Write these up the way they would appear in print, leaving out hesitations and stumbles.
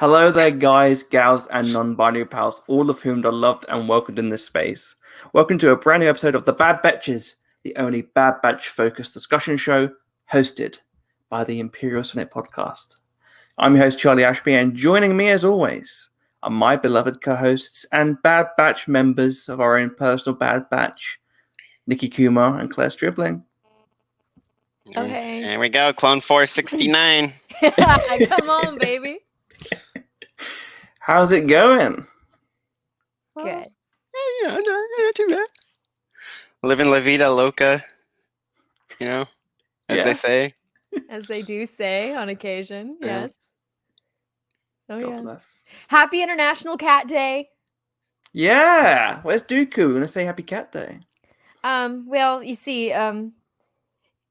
Hello there, guys, gals, and non-binary pals, all of whom are loved and welcomed in this space. Welcome to a brand new episode of the Bad Betches, the only Bad Batch-focused discussion show hosted by the Imperial Senate Podcast. I'm your host, Charlie Ashby, and joining me, as always, are my beloved co-hosts and Bad Batch members of our own personal Bad Batch, Nicky Kumar and Claire Stribling. Okay. There we go, Clone 469. Come on, baby. How's it going? Good. Yeah, not too bad. Living La Vida Loca, as Yeah. they say. As they do say on occasion, Yeah. yes. Oh, God yeah. bless. Happy International Cat Day. Yeah, where's Dooku? We're gonna say Happy Cat Day. Well, you see,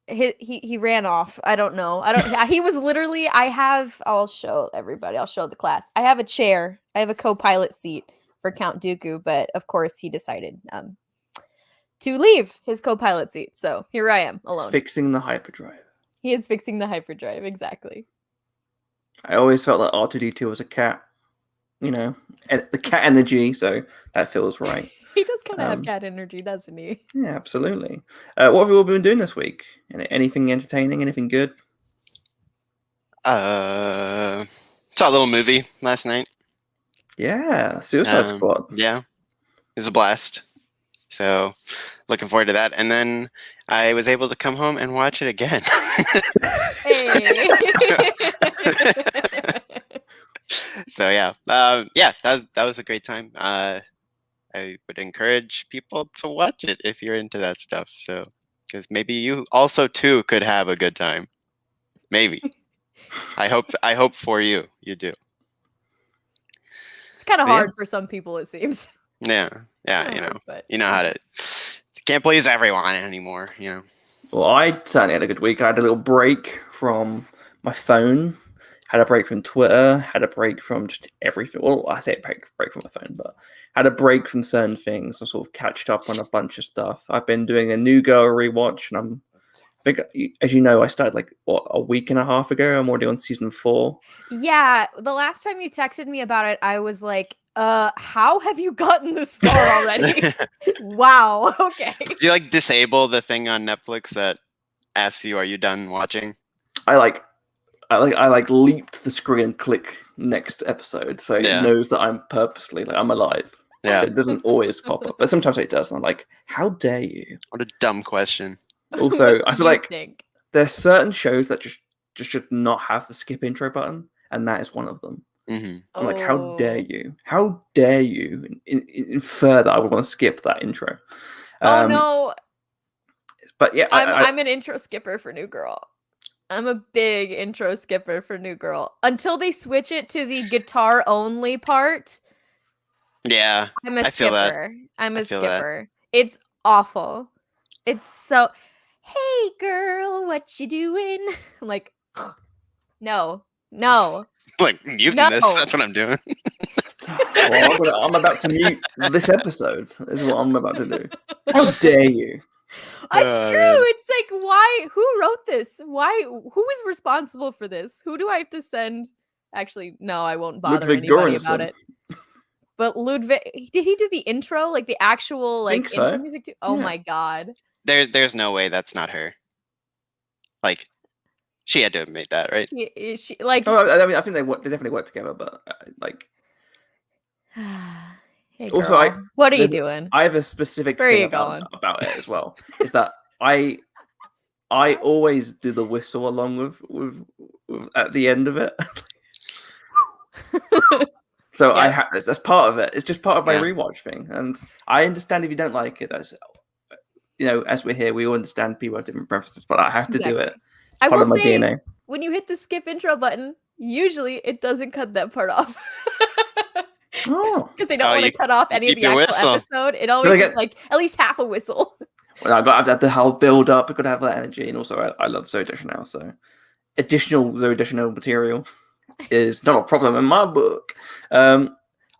he ran off. I don't know. He was literally, I'll show everybody. I'll show the class. I have a chair. I have a co-pilot seat for Count Dooku, but of course he decided to leave his co-pilot seat. So here I am alone. Fixing the hyperdrive. He is fixing the hyperdrive, exactly. I always felt like R2-D2 was a cat, the cat energy, so that feels right. He does kind of have cat energy, doesn't he? Yeah, absolutely. What have you all been doing this week? Anything entertaining? Anything good? Saw a little movie last night. Yeah, Suicide Squad. Yeah, it was a blast. So, looking forward to that. And then I was able to come home and watch it again. Hey. So that was a great time. I would encourage people to watch it if you're into that stuff. So, because maybe you also too could have a good time. Maybe. I hope for you do. It's kind of hard for some people, it seems. Yeah, But you know how to. Can't please everyone anymore. Well, I certainly had a good week. I had a little break from my phone, had a break from Twitter, had a break from just everything. Well, I say break from my phone, but had a break from certain things. I sort of catched up on a bunch of stuff. I've been doing a New Girl rewatch, and I think, as you know, I started a week and a half ago. I'm already on season 4. Yeah, the last time you texted me about it, I was like, how have you gotten this far already? Wow, okay. Do you disable the thing on Netflix that asks you, "Are you done watching?" I leaped the screen and click next episode, so it knows that I'm purposely I'm alive. Yeah, so it doesn't always pop up, but sometimes it does. And I'm like, how dare you? What a dumb question. Also, I feel like there's certain shows that just should not have the skip intro button, and that is one of them. Mm-hmm. I'm like, how dare you? How dare you infer that I would want to skip that intro? Oh no! But yeah, I'm an intro skipper for New Girl. I'm a big intro skipper for New Girl until they switch it to the guitar only part. Yeah, I'm a skipper. Feel that. I'm a skipper. It's awful. It's so. Hey girl, what you doing? I'm like, no. Like muting this. That's what I'm doing. Well, I'm about to mute this episode. Is what I'm about to do. How dare you? It's true. Man. It's like, why? Who wrote this? Why? Who is responsible for this? Who do I have to send? Actually, no, I won't bother anybody about it. But Ludwig, did he do the intro? Like the actual intro music too? Oh my god. There's no way that's not her. She had to have made that, right? She I think they definitely work together, but Hey girl, also, what are you doing? I have a specific thing about it as well. Is that I always do the whistle along with at the end of it. So that's part of it. It's just part of my rewatch thing, and I understand if you don't like it. That's as we're here, we all understand people have different preferences, but I have to do it. I will say, DNA. When you hit the skip intro button, usually it doesn't cut that part off. Because they don't want to cut off any of the actual episode. It always is at least half a whistle. Well, I've got to have the whole build up. I've got to have that energy, and also I love Zoe Deschanel, so additional Zoe Deschanel material is not a problem in my book. I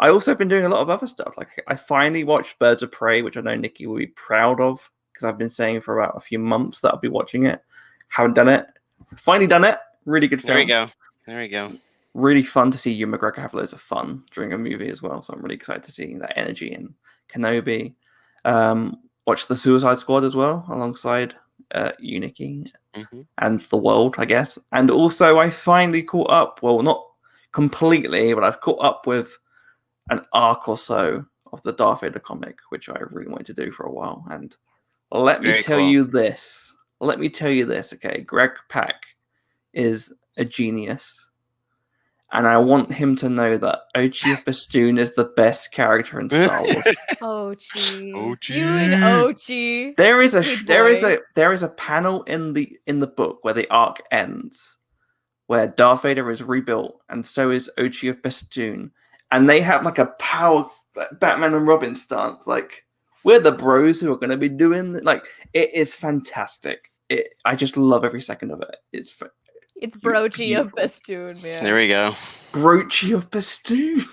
also have been doing a lot of other stuff. I finally watched Birds of Prey, which I know Nicky will be proud of because I've been saying for about a few months that I'll be watching it. Haven't done it. Finally done it. Really good film. There we go. really fun to see Ewan McGregor have loads of fun during a movie as well. So I'm really excited to see that energy in Kenobi. Watch the Suicide Squad as well, alongside you, Nicky, and the world, I guess. And also, I finally caught up. Well, not completely, but I've caught up with an arc or so of the Darth Vader comic, which I really wanted to do for a while. And let me tell you this. Okay, Greg Pak is a genius. And I want him to know that Ochi of Bastoon is the best character in Star Wars. Ochi. You and Ochi. There is a panel in the book where the arc ends, where Darth Vader is rebuilt, and so is Ochi of Bastoon, and they have like a power Batman and Robin stance. Like, we're the bros who are going to be doing it is fantastic. I just love every second of it. It's Brochi of Bastoon, man. There we go. Brochi of Bastoon.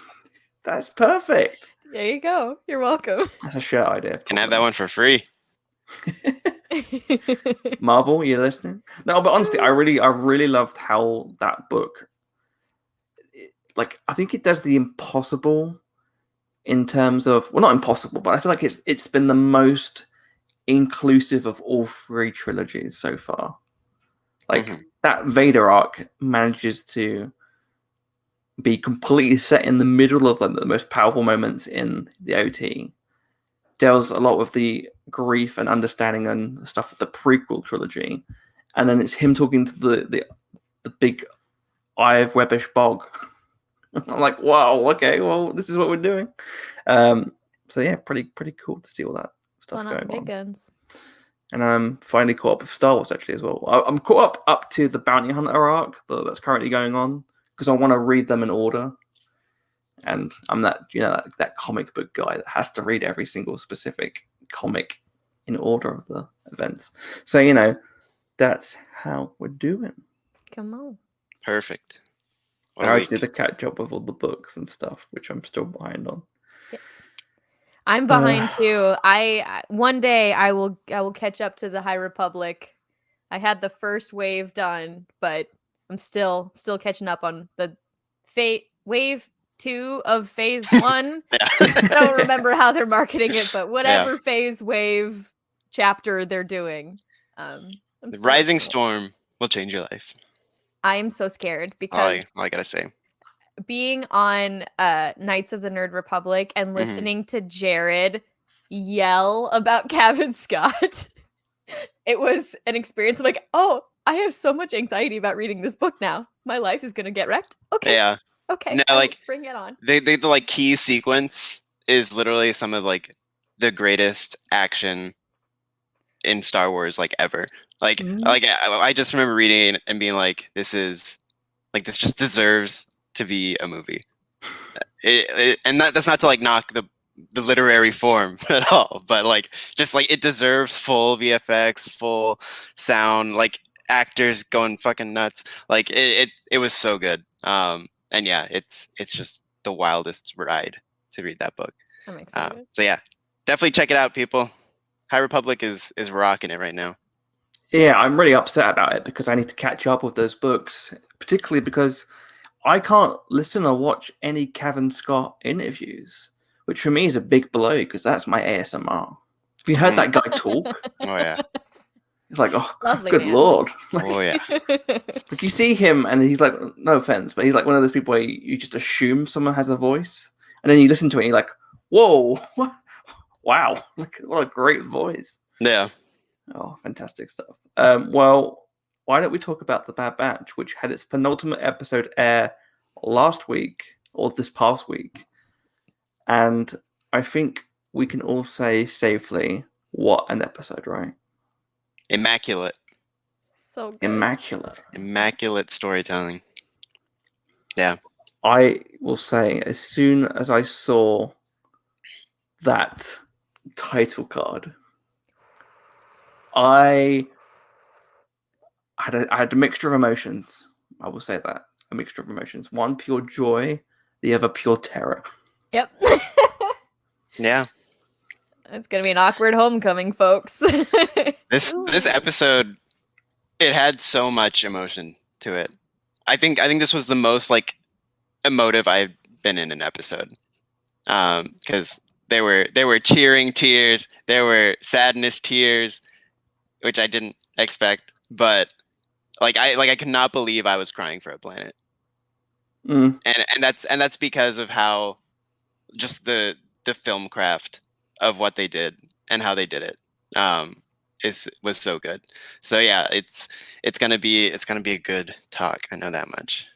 That's perfect. There you go. You're welcome. That's a shirt idea. Can I have that one for free? Marvel, you listening? No, but honestly, I really loved how that book, I think it does the impossible in terms of, well, not impossible, but I feel like it's been the most inclusive of all three trilogies so far. That Vader arc manages to be completely set in the middle of the most powerful moments in the OT. Deals a lot with the grief and understanding and stuff of the prequel trilogy, and then it's him talking to the big Eye of Webbish bog. I'm like, wow, okay, well, this is what we're doing. So yeah, pretty cool to see all that stuff going big on. Guns. And I'm finally caught up with Star Wars actually as well. I'm caught up to the Bounty Hunter arc that's currently going on because I want to read them in order. And I'm that comic book guy that has to read every single specific comic in order of the events. So that's how we're doing. Come on. Perfect. I already did the catch up with all the books and stuff, which I'm still behind on. I'm behind too. One day I will catch up to the High Republic. I had the first wave done, but I'm still catching up on the wave 2 of phase 1. I don't remember how they're marketing it, but whatever phase wave chapter they're doing. The Rising Storm will change your life. I'm so scared because all I gotta say. Being on Knights of the Nerd Republic and listening to Jared yell about Kevin Scott, it was an experience of like, oh, I have so much anxiety about reading this book now. My life is gonna get wrecked. Okay. Yeah. Okay. No, bring it on. The key sequence is literally some of the greatest action in Star Wars ever. I just remember reading it and being like, this just deserves to be a movie. And that's not to knock the literary form at all, but it deserves full VFX, full sound, actors going fucking nuts. It was so good. And yeah, it's just the wildest ride to read that book. I'm excited. So yeah, definitely check it out, people. High Republic is rocking it right now. Yeah, I'm really upset about it because I need to catch up with those books, particularly because I can't listen or watch any Kevin Scott interviews, which for me is a big blow because that's my ASMR. Have you heard that guy talk? Oh yeah. It's like, oh, lovely, good man. Lord. Oh yeah. You see him and he's like, no offense, but he's like one of those people where you just assume someone has a voice, and then you listen to it and you're like, whoa, wow, what a great voice. Yeah. Oh, fantastic stuff. Well, why don't we talk about The Bad Batch, which had its penultimate episode air last week, or this past week. And I think we can all say safely, what an episode, right? Immaculate. So good. Immaculate storytelling. Yeah. I will say, as soon as I saw that title card, I had a mixture of emotions. I will say that. A mixture of emotions. One, pure joy. The other, pure terror. Yep. Yeah. It's going to be an awkward homecoming, folks. This episode, it had so much emotion to it. I think this was the most emotive I've been in an episode. Because there were cheering tears, there were sadness tears, which I didn't expect, but I could not believe I was crying for a planet. And that's because of how just the film craft of what they did and how they did it was so good. So yeah, it's gonna be a good talk. I know that much.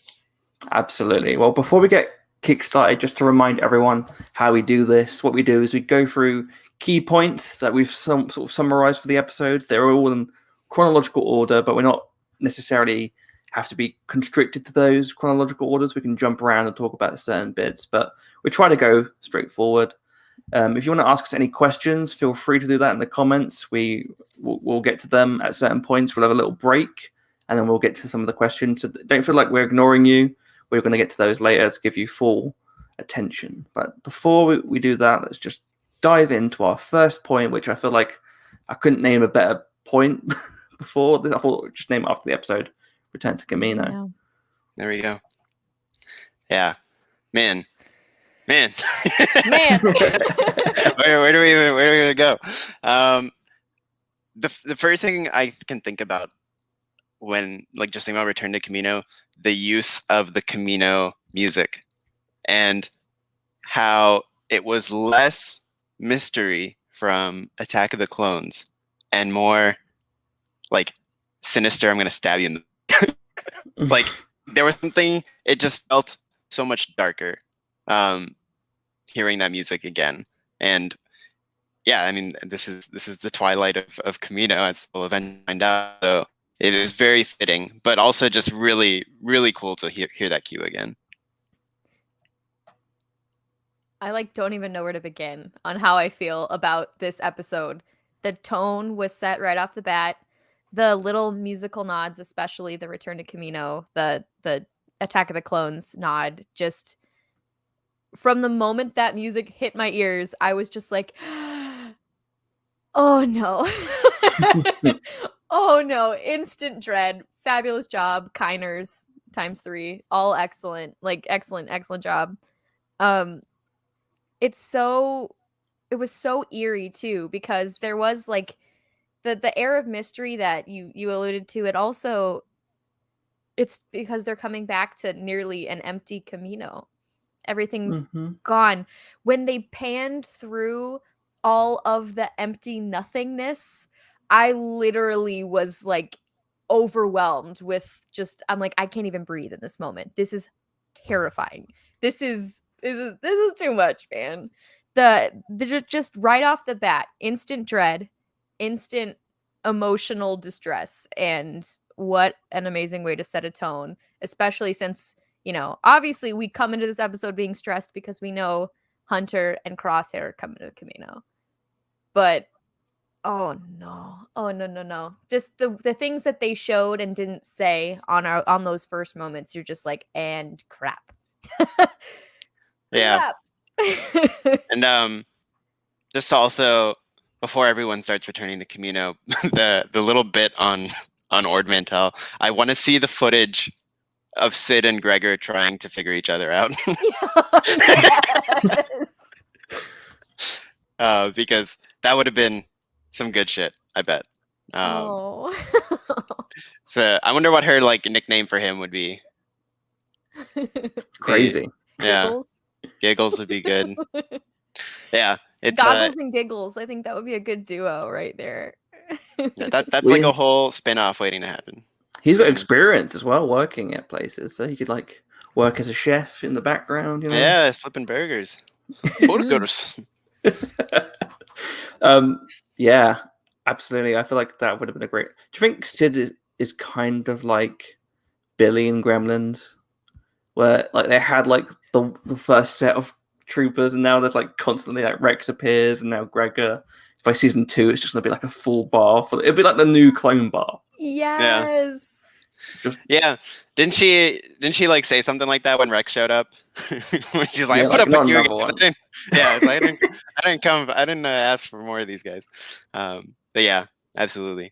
Absolutely. Well, before we get kickstarted, just to remind everyone how we do this, what we do is we go through key points that we've sort of summarized for the episode. They're all in chronological order, but we're not necessarily have to be constricted to those chronological orders. We can jump around and talk about certain bits, but we try to go straightforward. If you want to ask us any questions, feel free to do that in the comments. We'll get to them at certain points. We'll have a little break, and then we'll get to some of the questions. So don't feel like we're ignoring you. We're going to get to those later to give you full attention. But before we do that, let's just dive into our first point, which I feel like I couldn't name a better point before this. I thought we'd just name it after the episode. Return to Kamino. Yeah. There we go. Yeah, man. Man. where do we even go? The first thing I can think about when just thinking about Return to Kamino, the use of the Kamino music and how it was less mystery from Attack of the Clones and more sinister. I'm gonna stab you in the there was something. It just felt so much darker. Hearing that music again, and yeah, I mean, this is the twilight of Kamino, as we'll eventually find out. So it is very fitting, but also just really, really cool to hear that cue again. I don't even know where to begin on how I feel about this episode. The tone was set right off the bat. The little musical nods, especially the Return to Kamino, the Attack of the Clones nod, just from the moment that music hit my ears, I was just like, oh no. Oh no. Instant dread. Fabulous job. Kiners ×3. All excellent. Excellent job. It was so eerie too, because there was the air of mystery that you alluded to. It's because they're coming back to nearly an empty Kamino. Everything's gone. When they panned through all of the empty nothingness, I literally was overwhelmed with I'm I can't even breathe in this moment. This is terrifying. This is too much, man. Just right off the bat, instant dread, instant emotional distress, and what an amazing way to set a tone, especially since obviously we come into this episode being stressed because we know Hunter and Crosshair are coming to Kamino. But oh no. Just the things that they showed and didn't say on those first moments, you're just and crap. Yeah. And just also, before everyone starts returning to Kamino, the little bit on Ord Mantell, I want to see the footage of Sid and Gregor trying to figure each other out. Because that would have been some good shit, I bet. So I wonder what her nickname for him would be. Crazy. Yeah. Giggles would be good. Yeah. It's Goggles and Giggles. I think that would be a good duo right there. Yeah, that's a whole spin-off waiting to happen. He's got experience as well working at places, so he could work as a chef in the background. Yeah, flipping burgers. Burgers. Yeah, absolutely. I feel like that would have been a great. Do you think Sid is kind of like Billy in Gremlins, where they had the first set of troopers, and now there's constantly Rex appears, and now Gregor. By season 2, it's just gonna be a full bar. It'll be like the new clone bar. Yes. Yeah. Didn't she say something like that when Rex showed up? When she's I put up with you guys. I didn't come. I didn't ask for more of these guys. But yeah, absolutely.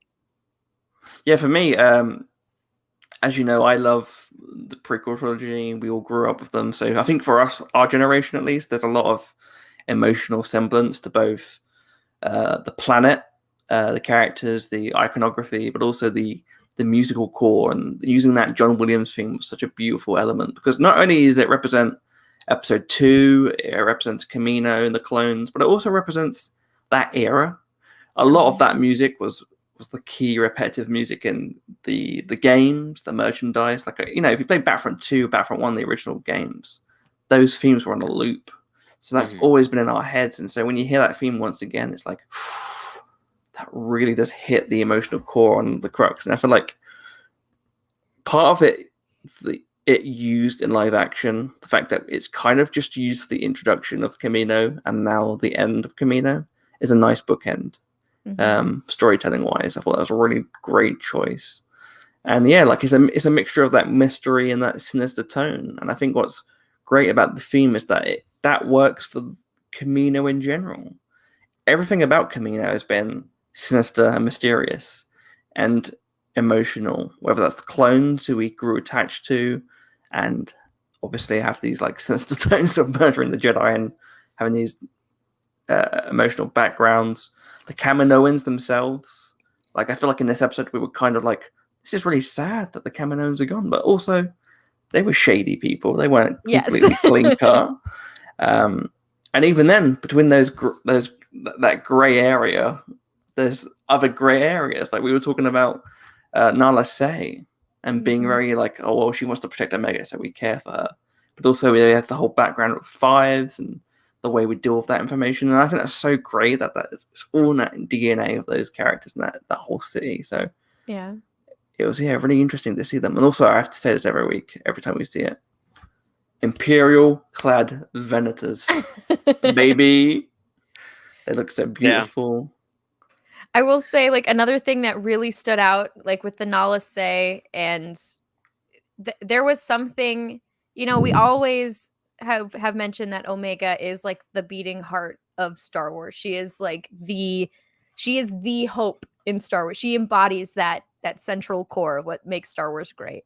Yeah, for me, as you know, I love the prequel trilogy. We all grew up with them. So I think for us, our generation at least, there's a lot of emotional semblance to both the planet, the characters, the iconography, but also the musical core. And using that John Williams theme was such a beautiful element, because not only does it represent episode 2, it represents Kamino and the clones, but it also represents that era. A lot of that music was the key repetitive music in the games, the merchandise. Like, you know, if you play Battlefront 2, Battlefront 1, the original games, those themes were on a loop. So that's always been in our heads. And so when you hear that theme once again, it's like, that really does hit the emotional core on the crux. And I feel like part of it, it used in live action, the fact that it's kind of just used for the introduction of Kamino and now the end of Kamino, is a nice bookend. Storytelling wise, I thought that was a really great choice. And yeah, like it's a mixture of that mystery and that sinister tone. And I think what's great about the theme is that that works for Kamino in general. Everything about Kamino has been sinister and mysterious and emotional, whether that's the clones who we grew attached to, and obviously have these like sinister tones of murdering the Jedi and having these emotional backgrounds. The Kaminoans themselves, like I feel like in this episode we were kind of like, this is really sad that the Kaminoans are gone, but also they were shady people. They weren't completely clean cut. And even then, between that grey area, there's other grey areas. Like we were talking about Nala Se and being very like, oh well, she wants to protect Omega, so we care for her. But also we have the whole background of Fives and the way we deal with that information. And I think that's so great that it's all in that DNA of those characters and that whole city. So yeah, it was really interesting to see them. And also I have to say this every week, every time we see it. Imperial clad Venators. Baby. They look so beautiful. Yeah. I will say, like, another thing that really stood out, like with the Nala Se, and there was something, you know, we always have mentioned that Omega is like the beating heart of Star Wars. She is the hope in Star Wars. She embodies that central core of what makes Star Wars great.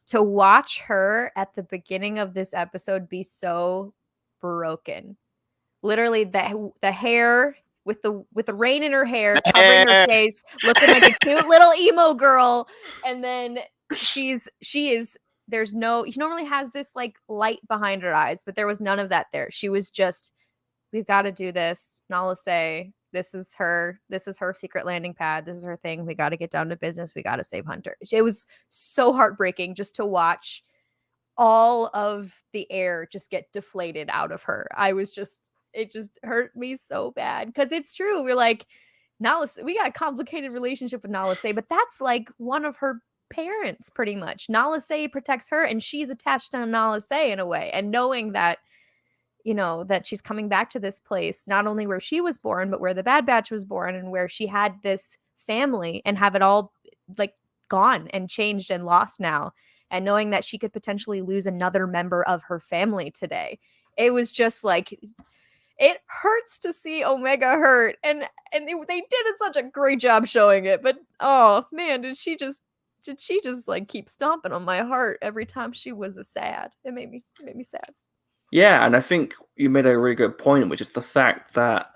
To watch her at the beginning of this episode be so broken, literally the hair with the rain in her hair covering her face, looking like a cute little emo girl, and then she normally has this like light behind her eyes, but there was none of that there. She was just, we've got to do this. Nala Se, this is her secret landing pad. This is her thing. We got to get down to business. We got to save Hunter. It was so heartbreaking just to watch all of the air just get deflated out of her. It just hurt me so bad, because it's true. We're like, Nala Se, we got a complicated relationship with Nala Se, but that's like one of her parents pretty much. Nala Se protects her and she's attached to Nala Se in a way. And knowing that, you know, that she's coming back to this place, not only where she was born, but where the Bad Batch was born, and where she had this family, and have it all like gone and changed and lost now. And knowing that she could potentially lose another member of her family today. It was just like, it hurts to see Omega hurt. And they did such a great job showing it. But oh man, did she just like keep stomping on my heart every time she was sad. It made me sad. Yeah, and I think you made a really good point, which is the fact that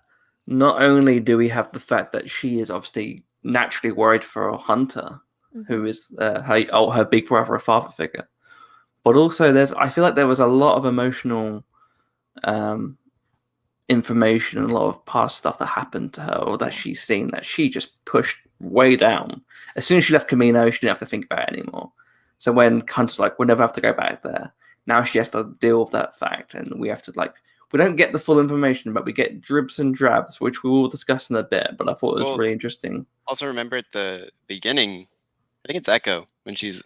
not only do we have the fact that she is obviously naturally worried for Hunter, who is her big brother, a father figure, but also I feel like there was a lot of emotional information and a lot of past stuff that happened to her, or that she's seen, that she just pushed way down. As soon as she left Kamino, she didn't have to think about it anymore. So when Hunter's like, we'll never have to go back there, now she has to deal with that fact, and we have to we don't get the full information, but we get dribs and drabs, which we will discuss in a bit. But I thought it was really interesting. Also remember at the beginning, I think it's Echo, when she's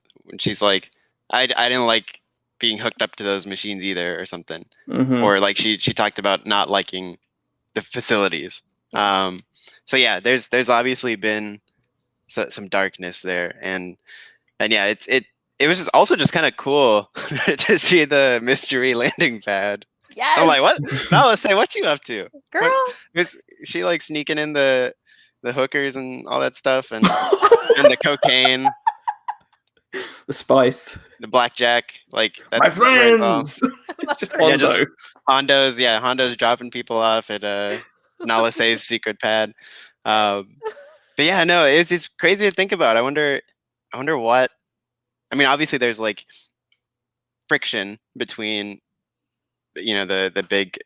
like, I didn't like being hooked up to those machines either, or something. Or like she talked about not liking the facilities. So yeah, there's obviously been some darkness there, and yeah, it was just also just kind of cool to see the mystery landing pad. Yes. I'm like, what? Nala Se, what you up to, girl? Was she like sneaking in the hookers and all that stuff, and and the cocaine? The spice. The blackjack, like that's My where it's all. friends. Just friends. Hondo. Hondo's dropping people off at Nalase's secret pad. But yeah, no, it's crazy to think about. I wonder what. I mean, obviously there's like friction between the big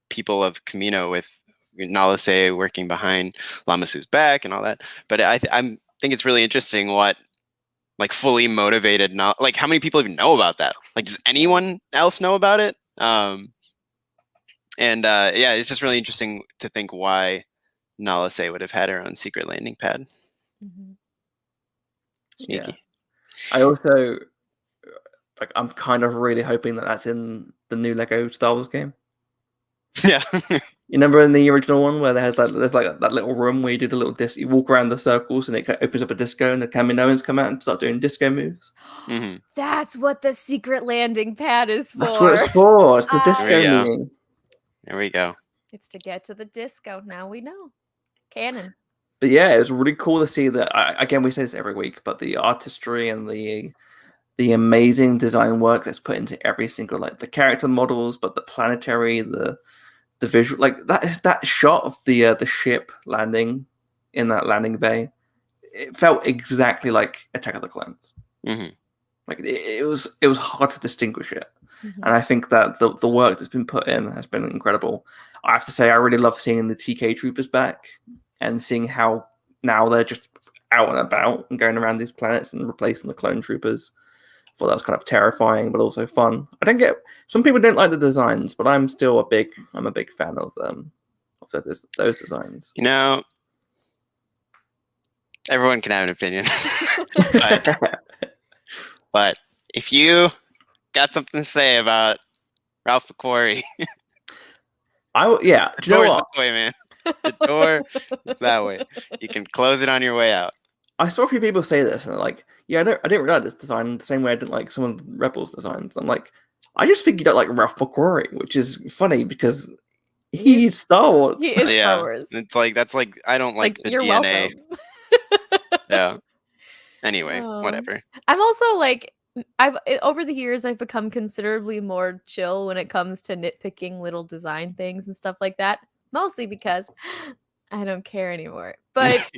people of Kamino with Nalase working behind Lamasu's back and all that. But I think it's really interesting what like fully motivated like how many people even know about that? Like does anyone else know about it? And yeah, it's just really interesting to think why Nalase would have had her own secret landing pad. Mm-hmm. Sneaky. Yeah. I also I'm kind of really hoping that that's in the new Lego Star Wars game. Yeah. You remember in the original one where there's like that little room where you do the little disc, you walk around the circles and it opens up a disco and the Kaminoans come out and start doing disco moves. Mm-hmm. That's what the secret landing pad is for. That's what it's for. It's the disco There we go. meeting. There we go. It's to get to the disco. Now we know. Canon. But yeah, it was really cool to see that. Again, we say this every week, but the artistry and the amazing design work that's put into every single like the character models, but the planetary, the visual, like that shot of the ship landing in that landing bay, it felt exactly like Attack of the Clones. Mm-hmm. Like it was hard to distinguish it. Mm-hmm. And I think that the work that's been put in has been incredible. I have to say, I really love seeing the TK troopers back and seeing how now they're just out and about and going around these planets and replacing the clone troopers. I thought that was kind of terrifying, but also fun. Some people don't like the designs, but I'm still a big fan of those designs. Everyone can have an opinion, but if you got something to say about Ralph McQuarrie, do you know what? That way, man. The door is that way. You can close it on your way out. I saw a few people say this, and they're like, "Yeah, I didn't really like this design the same way I didn't like some of the Rebels designs." I'm like, I just think you don't like Ralph McQuarrie, which is funny because he's Star Wars. He is Star Wars. It's like that's like I don't like the you're DNA. Welcome. Yeah. Anyway, whatever. I'm also like over the years I've become considerably more chill when it comes to nitpicking little design things and stuff like that. Mostly because I don't care anymore. But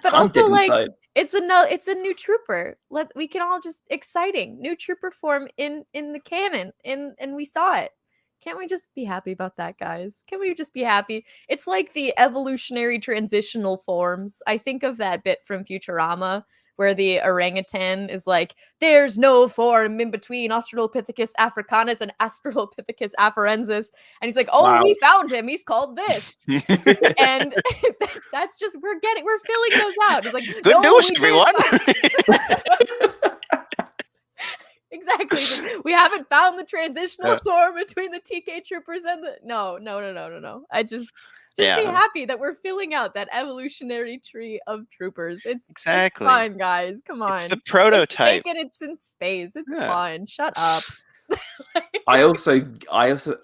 but also like inside. It's a new trooper. We can all just exciting new trooper form in the canon and we saw it. Can't we just be happy about that, guys? Can we just be happy? It's like the evolutionary transitional forms. I think of that bit from Futurama where the orangutan is like, there's no form in between Australopithecus africanus and Australopithecus afarensis. And he's like, wow. We found him. He's called this. And that's just, we're filling those out. It's like, good news, everyone. Exactly. We haven't found the transitional form between the TK troopers and the... No. I just be happy that we're filling out that evolutionary tree of troopers. It's fine, guys. Come on. It's the prototype. It's in space. It's fine. Shut up. I also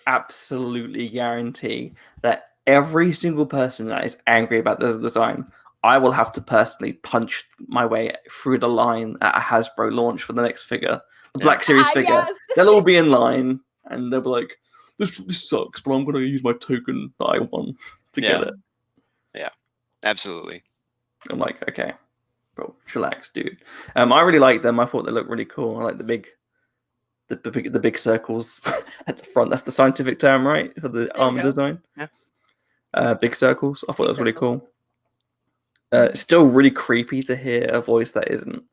absolutely guarantee that every single person that is angry about this design, I will have to personally punch my way through the line at a Hasbro launch for the next figure. The Black Series figure. Yes. They'll all be in line and they'll be like, this sucks, but I'm going to use my token that I won to get it. Yeah, absolutely. I'm like, okay, bro, chillax, dude. I really like them. I thought they looked really cool. I like the big circles at the front. That's the scientific term, right, for the armor design? Yeah. Big circles. I thought that was really cool. Still really creepy to hear a voice that isn't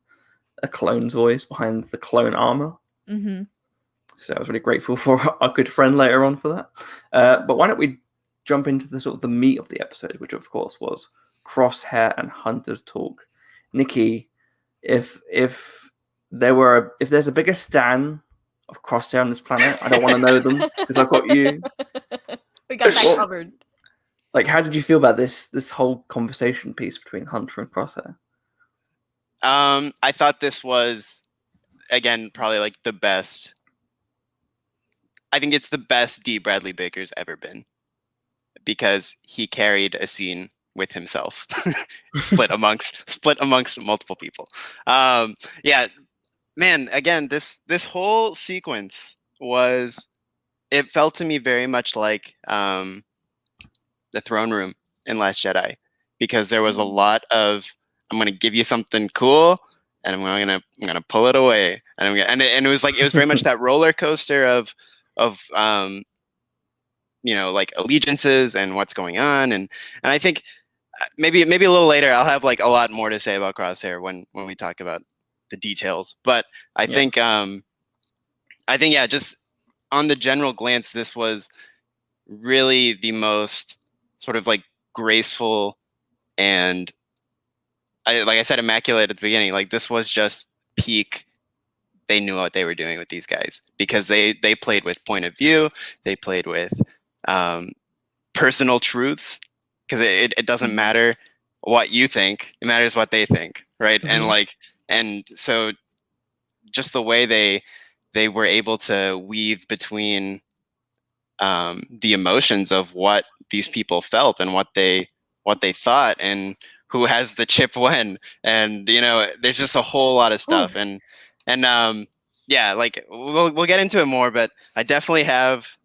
a clone's voice behind the clone armor. Mm-hmm. So I was really grateful for our good friend later on for that. But why don't we jump into the sort of the meat of the episode, which of course was Crosshair and Hunter's talk. Nicky, if there's a bigger stan of Crosshair on this planet, I don't want to know them because I've got you. We got that covered. Like, how did you feel about this whole conversation piece between Hunter and Crosshair? I thought this was, again, probably like the best. I think it's the best D. Bradley Baker's ever been because he carried a scene with himself, split amongst multiple people. Yeah, man. Again, this whole sequence it felt to me very much like the throne room in Last Jedi, because there was a lot of, I'm gonna give you something cool, and I'm gonna pull it away, and it was like, it was very much that roller coaster of like allegiances and what's going on, and I think maybe a little later I'll have like a lot more to say about Crosshair when we talk about the details, but I think yeah, just on the general glance, this was really the most sort of like graceful and, like I said, immaculate at the beginning. Like, this was just peak. They knew what they were doing with these guys, because they played with point of view. They played with personal truths, because it doesn't matter what you think. It matters what they think, right? And so just the way they were able to weave between the emotions of what these people felt and what they thought, and who has the chip when, and there's just a whole lot of stuff. And yeah, like we'll get into it more, but I definitely have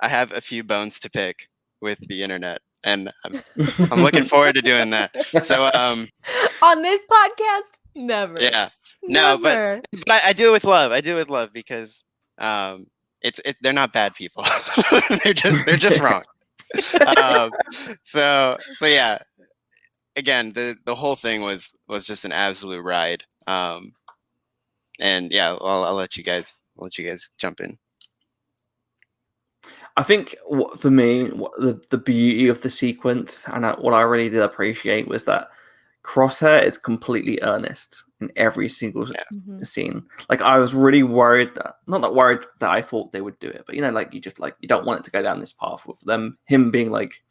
a few bones to pick with the internet, and I'm looking forward to doing that. So on this podcast, never. Yeah. No, never. but I do it with love. I do it with love, because they're not bad people. they're just wrong. So yeah, again, the whole thing was just an absolute ride. And yeah, I'll let you guys jump in. I think for me, the beauty of the sequence, and what I really did appreciate, was that Crosshair is completely earnest in every single scene. Like, I was really worried not that worried that I thought they would do it, but like, you don't want it to go down this path with him being like,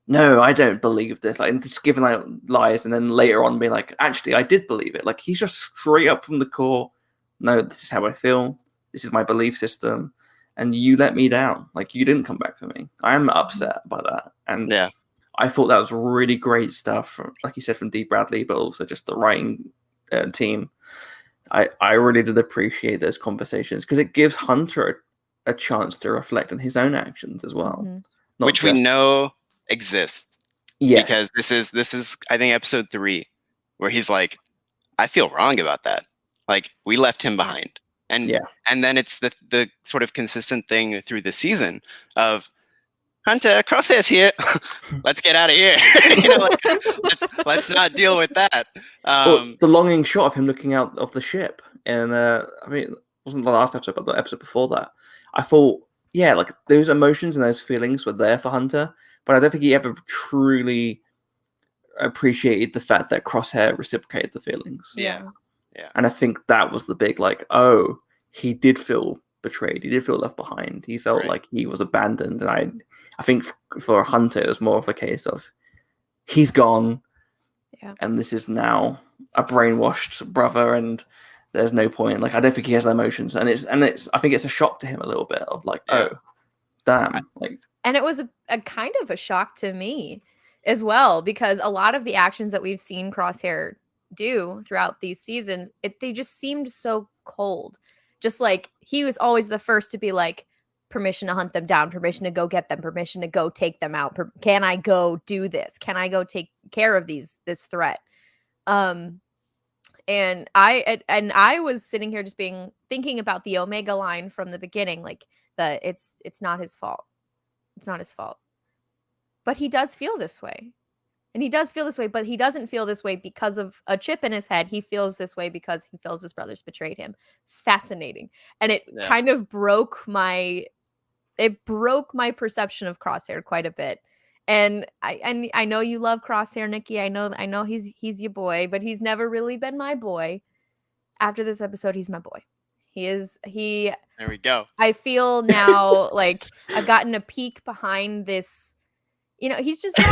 no, I don't believe this, like, and just giving like lies, and then later on being like, actually, I did believe it. Like, he's just straight up from the core. No, this is how I feel. This is my belief system, and you let me down. Like, you didn't come back for me. I am upset by that, and I thought that was really great stuff from, like you said, from Dee Bradley, but also just the writing team. I really did appreciate those conversations, because it gives Hunter a chance to reflect on his own actions as well, which we know exists. Yes. Because this is I think episode 3, where he's like, I feel wrong about that. Like, we left him behind, and then it's the sort of consistent thing through the season of, Hunter, Crosshair's here. Let's get out of here. Let's not deal with that. The longing shot of him looking out of the ship, and I mean, it wasn't the last episode, but the episode before that. I thought, like, those emotions and those feelings were there for Hunter, but I don't think he ever truly appreciated the fact that Crosshair reciprocated the feelings. Yeah. And I think that was the big, like, oh, he did feel betrayed. He did feel left behind. He felt like he was abandoned, and I think for Hunter, it was more of a case of, he's gone, and this is now a brainwashed brother, and there's no point. Like, I don't think he has emotions, and it's. I think it's a shock to him a little bit of like, oh, damn. Like, and it was a kind of a shock to me as well, because a lot of the actions that we've seen Crosshair do throughout these seasons, they just seemed so cold. Just like, he was always the first to be like, permission to hunt them down, permission to go get them, permission to go take them out. Can I go do this? Can I go take care of this threat? And I was sitting here just thinking about the Omega line from the beginning, like, it's not his fault. It's not his fault. But he does feel this way. And he does feel this way, but he doesn't feel this way because of a chip in his head. He feels this way because he feels his brothers betrayed him. Fascinating. And it kind of broke my perception of Crosshair quite a bit. And I know you love Crosshair, Nicky. I know he's your boy, but he's never really been my boy. After this episode, he's my boy. There we go. I feel now like I've gotten a peek behind this. He's just not,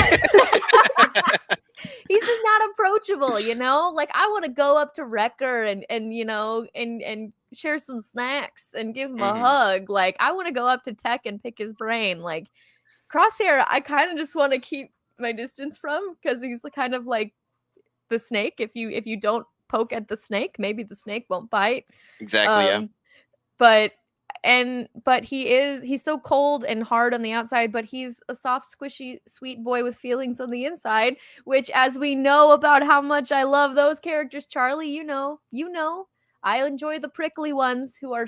he's just not approachable, Like, I want to go up to Wrecker and share some snacks and give him a hug. Like, I want to go up to Tech and pick his brain. Like, Crosshair, I kind of just want to keep my distance from, because he's kind of like the snake. If you don't poke at the snake, maybe the snake won't bite. Exactly. Yeah. But he's so cold and hard on the outside, but he's a soft, squishy, sweet boy with feelings on the inside, which, as we know about how much I love those characters, Charlie, you know, I enjoy the prickly ones who are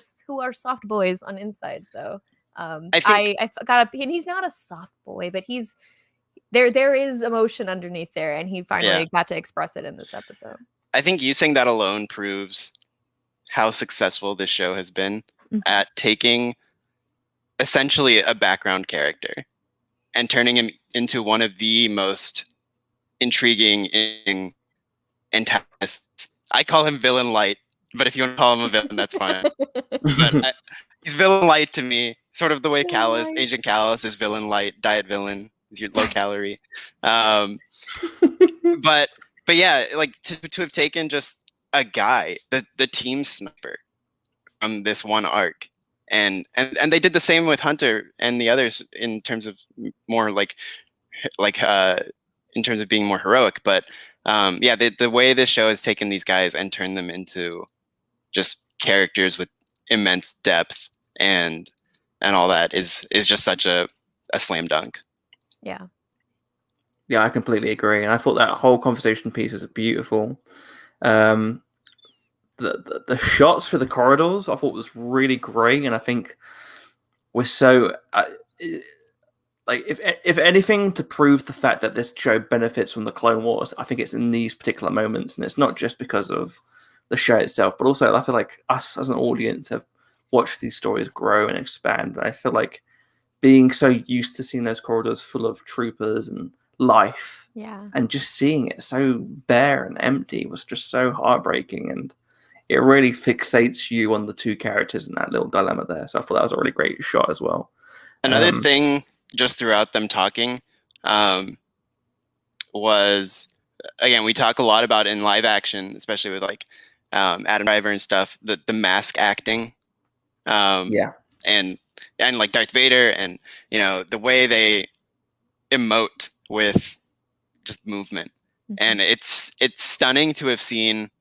soft boys on inside. So I got and he's not a soft boy, but he's there is emotion underneath there, and he finally got to express it in this episode. I think you saying that alone proves how successful this show has been at taking essentially a background character and turning him into one of the most intriguing antagonists. I call him villain light, but if you want to call him a villain, that's fine. But he's villain light to me, sort of the way Agent Callus is villain light, diet villain, is your low calorie. But yeah, like to have taken just a guy, the team sniper from this one arc, and they did the same with Hunter and the others in terms of more like in terms of being more heroic. But the way this show has taken these guys and turned them into just characters with immense depth and all that is just such a slam dunk. Yeah, I completely agree, and I thought that whole conversation piece was beautiful. The shots for the corridors I thought was really great, and I think we're so like if anything to prove the fact that this show benefits from the Clone Wars, I think it's in these particular moments, and it's not just because of the show itself, but also I feel like us as an audience have watched these stories grow and expand. And I feel like being so used to seeing those corridors full of troopers and life, and just seeing it so bare and empty was just so heartbreaking, and it really fixates you on the two characters in that little dilemma there. So I thought that was a really great shot as well. Another thing, just throughout them talking, was, again, we talk a lot about in live action, especially with like Adam Driver and stuff, the mask acting, and like Darth Vader, and the way they emote with just movement, and it's stunning to have seen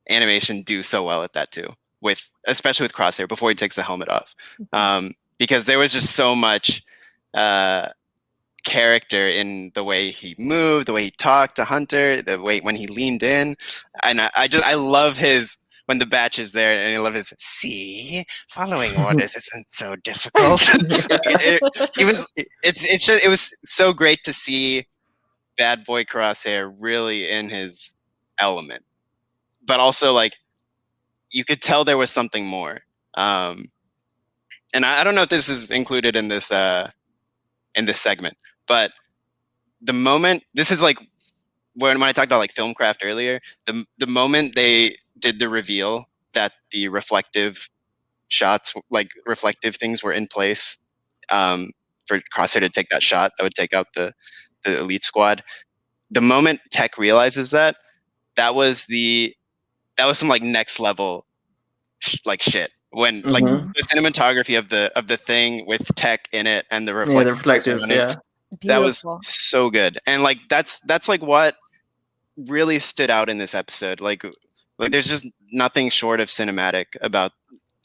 animation do so well at that too, especially with Crosshair before he takes the helmet off, because there was just so much character in the way he moved, the way he talked to Hunter, the way when he leaned in, and I love his when the batch is there, and I love his following orders isn't so difficult. It was so great to see Bad Boy Crosshair really in his element. But also, like, you could tell there was something more. And I don't know if this is included in this segment, but the moment, this is like when I talked about like film craft earlier, the moment they did the reveal that the reflective shots, like reflective things, were in place for Crosshair to take that shot that would take out the elite squad. The moment Tech realizes that was some like next level like shit, when like the cinematography of the thing with Tech in it and the reflective that was so good. And like that's like what really stood out in this episode. Like there's just nothing short of cinematic about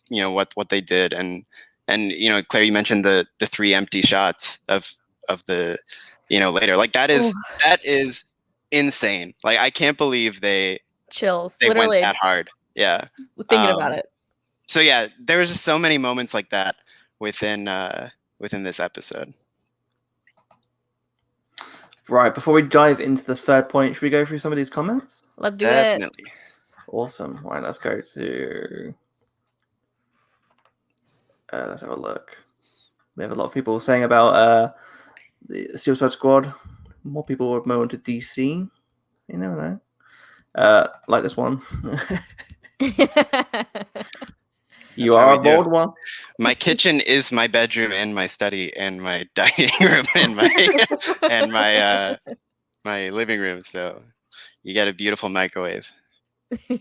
what they did. And Claire, you mentioned the 3 empty shots of the later, like that is insane. Like I can't believe they literally went that hard. Yeah, thinking about it. So yeah, there was just so many moments like that within this episode. Right, before we dive into the third point, should we go through some of these comments? Let's do Definitely. it. Awesome. Right, let's go to let's have a look. We have a lot of people saying about the Suicide Squad. More people would move on to DC. You never know. Like this one. You are a bold one. My kitchen is my bedroom and my study and my dining room and my my living room. So you got a beautiful microwave. We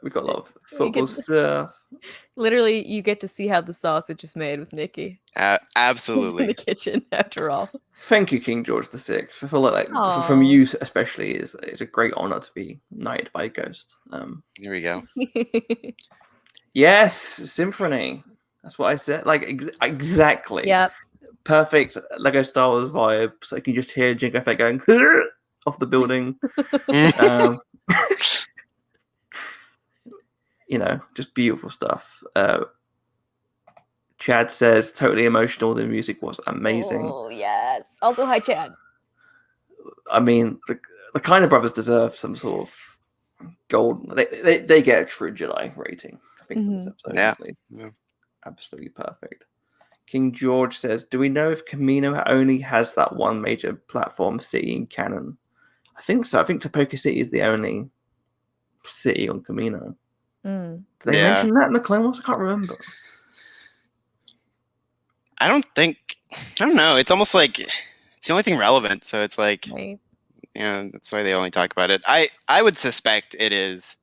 got a lot of football stuff. Literally, you get to see how the sausage is made with Nicky. Absolutely. He's in the kitchen, after all. Thank you, King George VI. I feel like from you especially is a great honor to be knighted by a ghost. Here we go. Yes, symphony. That's what I said. Like exactly. Yep. Perfect Lego Star Wars vibe. So you can just hear Jango Fett going off the building. Just beautiful stuff. Chad says totally emotional. The music was amazing. Oh yes. Also, hi Chad. I mean, the kind of brothers deserve some sort of gold. They get a true Jedi rating. I think for this episode. Yeah. Absolutely perfect. King George says, "Do we know if Kamino only has that one major platform city in canon?" I think so. I think Topoka City is the only city on Kamino. Did they mention that in the Clone Wars? I can't remember. I don't know. It's almost like it's the only thing relevant. So it's like, right. That's why they only talk about it. I would suspect it is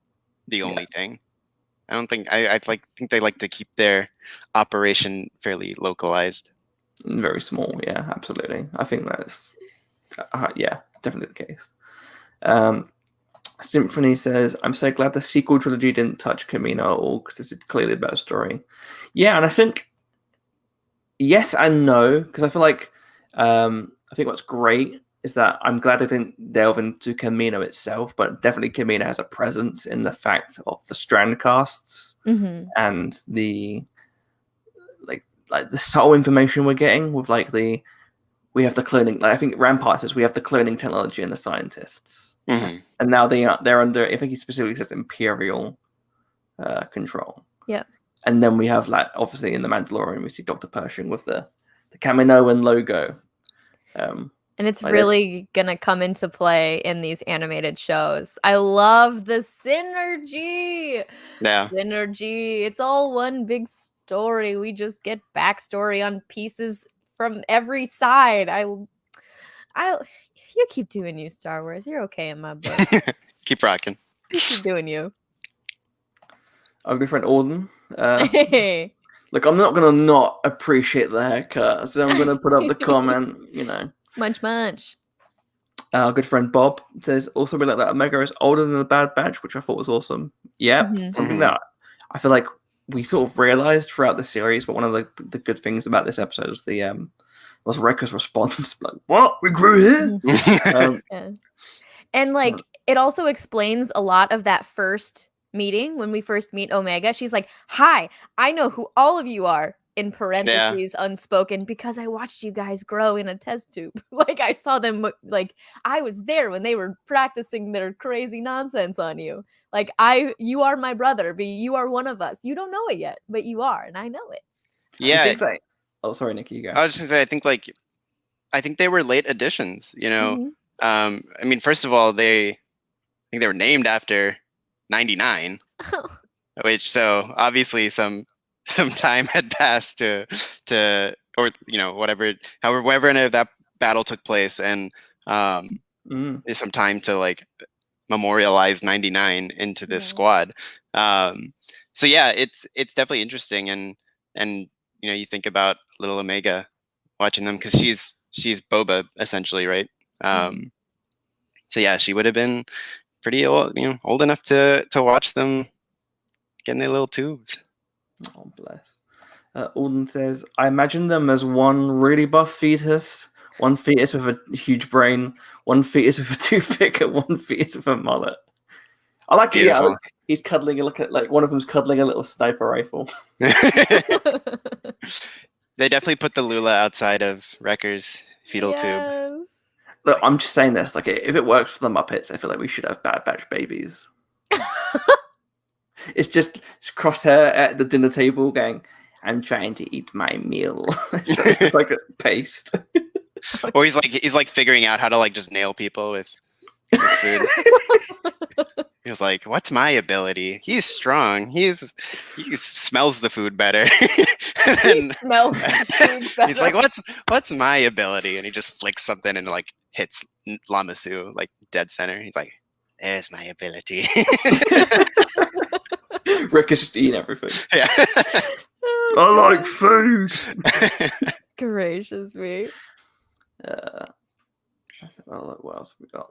the only thing. I don't think I think they like to keep their operation fairly localized. Very small, yeah, absolutely. I think that's definitely the case. Symphony says, "I'm so glad the sequel trilogy didn't touch Kamino at all because this is clearly a better story." Yeah, and I think yes and no, because I feel like I think what's great is that I'm glad they didn't delve into Kamino itself, but definitely Kamino has a presence in the fact of the strand casts and the like the subtle information we're getting with we have the cloning. Like I think Rampart says we have the cloning technology and the scientists, and now they're under. I think he specifically says Imperial control. Yeah, and then we have obviously in the Mandalorian we see Dr. Pershing with the Kaminoan logo. And it's really going to come into play in these animated shows. I love the synergy. Yeah. Synergy. It's all one big story. We just get backstory on pieces from every side. You keep doing you, Star Wars. You're okay in my book. Keep rocking. You keep doing you. Our good friend Auden. Hey. Look, I'm not going to not appreciate the haircut, so I'm going to put up the comment, Munch, munch. Our good friend Bob says, also we like that Omega is older than the Bad Batch, which I thought was awesome. Yeah, something that I feel like we sort of realized throughout the series, but one of the good things about this episode was Wrecker's response. Like, what? We grew here? And it also explains a lot of that first meeting when we first meet Omega. She's like, "Hi, I know who all of you are." In parentheses, unspoken, because I watched you guys grow in a test tube. I saw them, I was there when they were practicing their crazy nonsense on you. You are my brother, but you are one of us. You don't know it yet, but you are, and I know it. Yeah. Oh, sorry, Nicky, you go. I was just gonna say, I think they were late additions, I mean, first of all, I think they were named after 99, which, so obviously some time had passed to wherever any of that battle took place, and some time to memorialize 99 into this squad. So yeah, it's definitely interesting, and you think about little Omega watching them, because she's Boba essentially, right? So yeah, she would have been pretty old, old enough to watch them get in their little tubes. Oh, bless. Alden says, I imagine them as one really buff fetus, one fetus with a huge brain, one fetus with a toothpick, and one fetus with a mullet. I like it. Yeah, he's cuddling. Look at one of them's cuddling a little sniper rifle. They definitely put the Lula outside of Wrecker's fetal tube. Look, I'm just saying this. If it works for the Muppets, I feel like we should have Bad Batch babies. It's just crosshair at the dinner table going, I'm trying to eat my meal. It's like a paste. Or he's figuring out how to just nail people with food. He's like, what's my ability? He's strong. He smells the food better. He smells the food better. He's like, what's my ability? And he just flicks something and hits Lama Su dead center. He's like, there's my ability. Rick is just eating everything. Yeah. I like food. Gracious me. Well, what else have we got?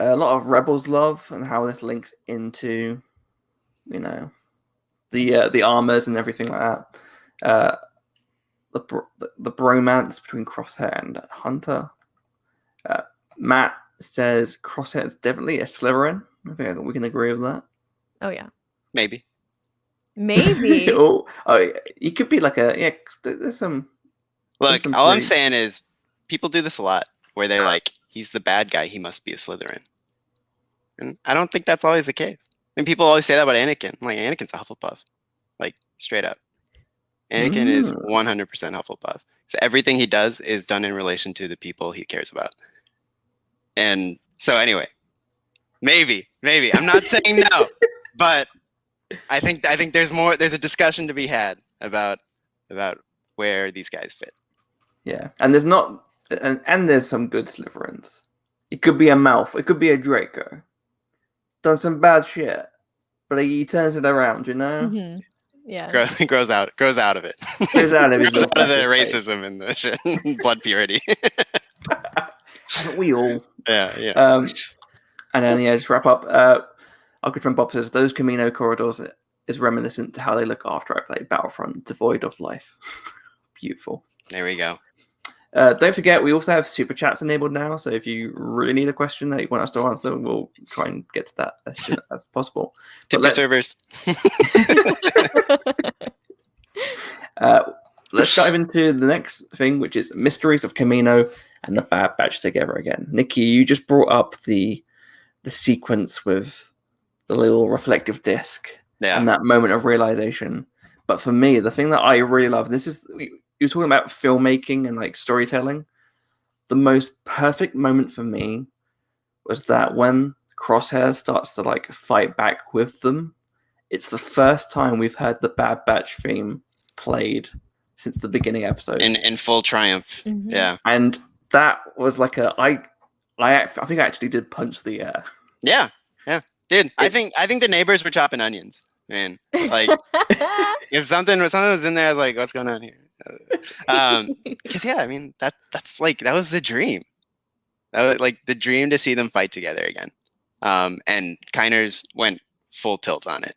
A lot of Rebels love and how this links into, you know, the armors and everything like that. The bromance between Crosshair and Hunter. Matt says Crosshair is definitely a Slytherin. I think we can agree with that. Oh yeah, Maybe. oh, he could be like a There's some. Look, all I'm saying is people do this a lot, where they're like, he's the bad guy, he must be a Slytherin. And I don't think that's always the case. And people always say that about Anakin. I'm like, Anakin's a Hufflepuff. Like, straight up. Anakin is 100% Hufflepuff. So everything he does is done in relation to the people he cares about. And so anyway, maybe. I'm not saying no, but I think there's a discussion to be had about where these guys fit. Yeah, and there's not, and there's some good Slytherins. It could be a Malfoy, it could be a Draco. Done some bad shit, but he turns it around, you know. Mm-hmm. Yeah, grows out of it. Grows out of it. Grows out of the racism and the shit, blood purity. Haven't we all? Yeah. And then just wrap up. Our good friend Bob says those Kamino corridors is reminiscent to how they look after I played Battlefront, devoid of life. Beautiful. There we go. Don't forget, we also have super chats enabled now. So if you really need a question that you want us to answer, we'll try and get to that as soon as possible. Tip your servers. Let's dive into the next thing, which is Mysteries of Kamino and the Bad Batch together again. Nicky, you just brought up the sequence with the little reflective disc and that moment of realization. But for me, the thing that I really love, you're talking about filmmaking and like storytelling. The most perfect moment for me was that when Crosshair starts to like fight back with them, it's the first time we've heard the Bad Batch theme played since the beginning episode in full triumph. Mm-hmm. Yeah, and that was like I think I actually did punch the air. Yeah, dude. I think the neighbors were chopping onions, man. Like, if something was in there, I was like, what's going on here? Because I mean that's like that was the dream. That was like the dream to see them fight together again. And Kyners went full tilt on it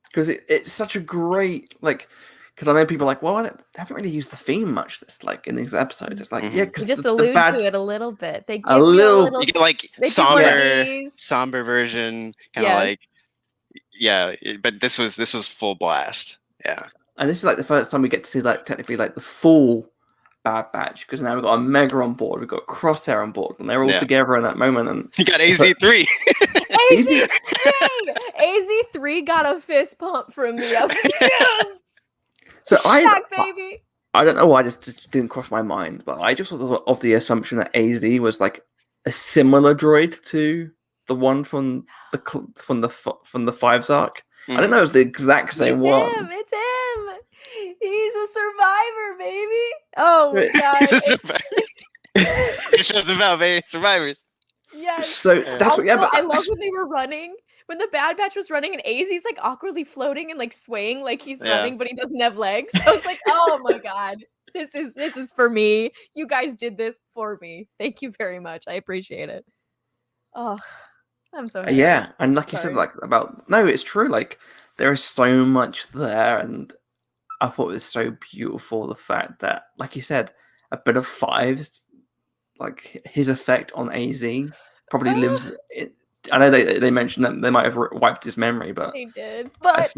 because it's such a great because I know people are like, well, I haven't really used the theme much in these episodes. It's like, you just allude to it a little bit. They give you get like somber version, kind of but this was full blast. Yeah. And this is like the first time we get to see technically the full Bad Batch, because now we've got Omega on board, we've got Crosshair on board, and they're all together in that moment. And you got AZ3. AZ3 got a fist pump from me. I was like, yes! So baby. I don't know why, just didn't cross my mind, but I just was of the assumption that AZ was like a similar droid to the one from the Fives arc. I didn't know it was the exact same one. It's him. He's a survivor, baby. Oh my god. He's a survivor. It shows about baby survivors. Yes. So that's also, I love when they were running. When the Bad Batch was running and AZ's like awkwardly floating and like swaying like he's running, but he doesn't have legs. I was like, oh my god. This is for me. You guys did this for me. Thank you very much. I appreciate it. Oh, I'm so happy. Yeah, and like you said, it's true. Like there is so much there, and I thought it was so beautiful the fact that, like you said, a bit of Fives, like his effect on AZ probably lives. I know they mentioned that they might have wiped his memory, but they did. But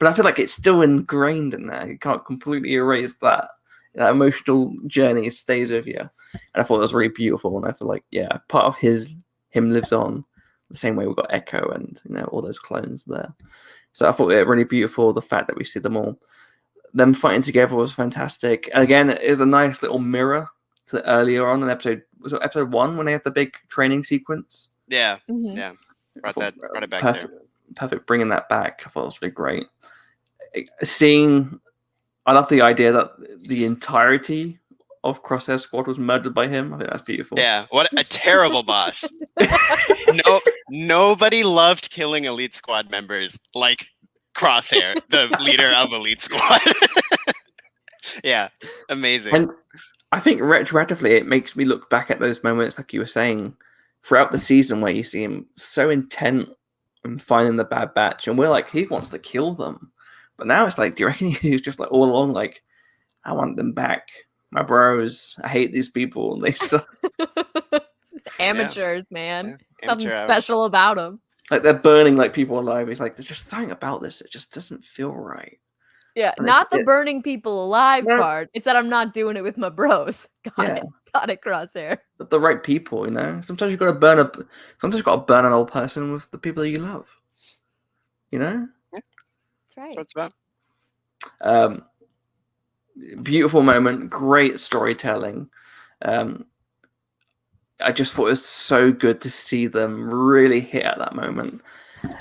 I feel like it's still ingrained in there. You can't completely erase that. That emotional journey stays with you, and I thought it was really beautiful. And I feel like part of him lives on the same way we've got Echo and all those clones there. So I thought it really beautiful. The fact that we see them all, them fighting together was fantastic. And again, it is a nice little mirror to earlier on in episode 1 when they had the big training sequence. Yeah, mm-hmm. Yeah. Brought it back there. Perfect, bringing that back. I thought it was really great. I love the idea that the entirety of Crosshair's squad was murdered by him. I think that's beautiful. Yeah, what a terrible boss. Nobody loved killing Elite Squad members like Crosshair, the leader of Elite Squad. Yeah, amazing. I think retroactively, it makes me look back at those moments, like you were saying, throughout the season where you see him so intent on finding the Bad Batch, and we're like, he wants to kill them. But now it's like, do you reckon he was just like all along, like, I want them back, my bros. I hate these people, and they suck. Amateurs, man. Yeah. Nothing special about them. Like they're burning like people alive. It's like there's just something about this. It just doesn't feel right. Yeah, And not the burning people alive No. part. It's that I'm not doing it with my bros. Got it, Crosshair. But the right people, you know. Sometimes you got to burn up. Sometimes you got to burn an old person with the people you love. You know. That's right. That's what it's about. Beautiful moment. Great storytelling. I just thought it was so good to see them really hit at that moment.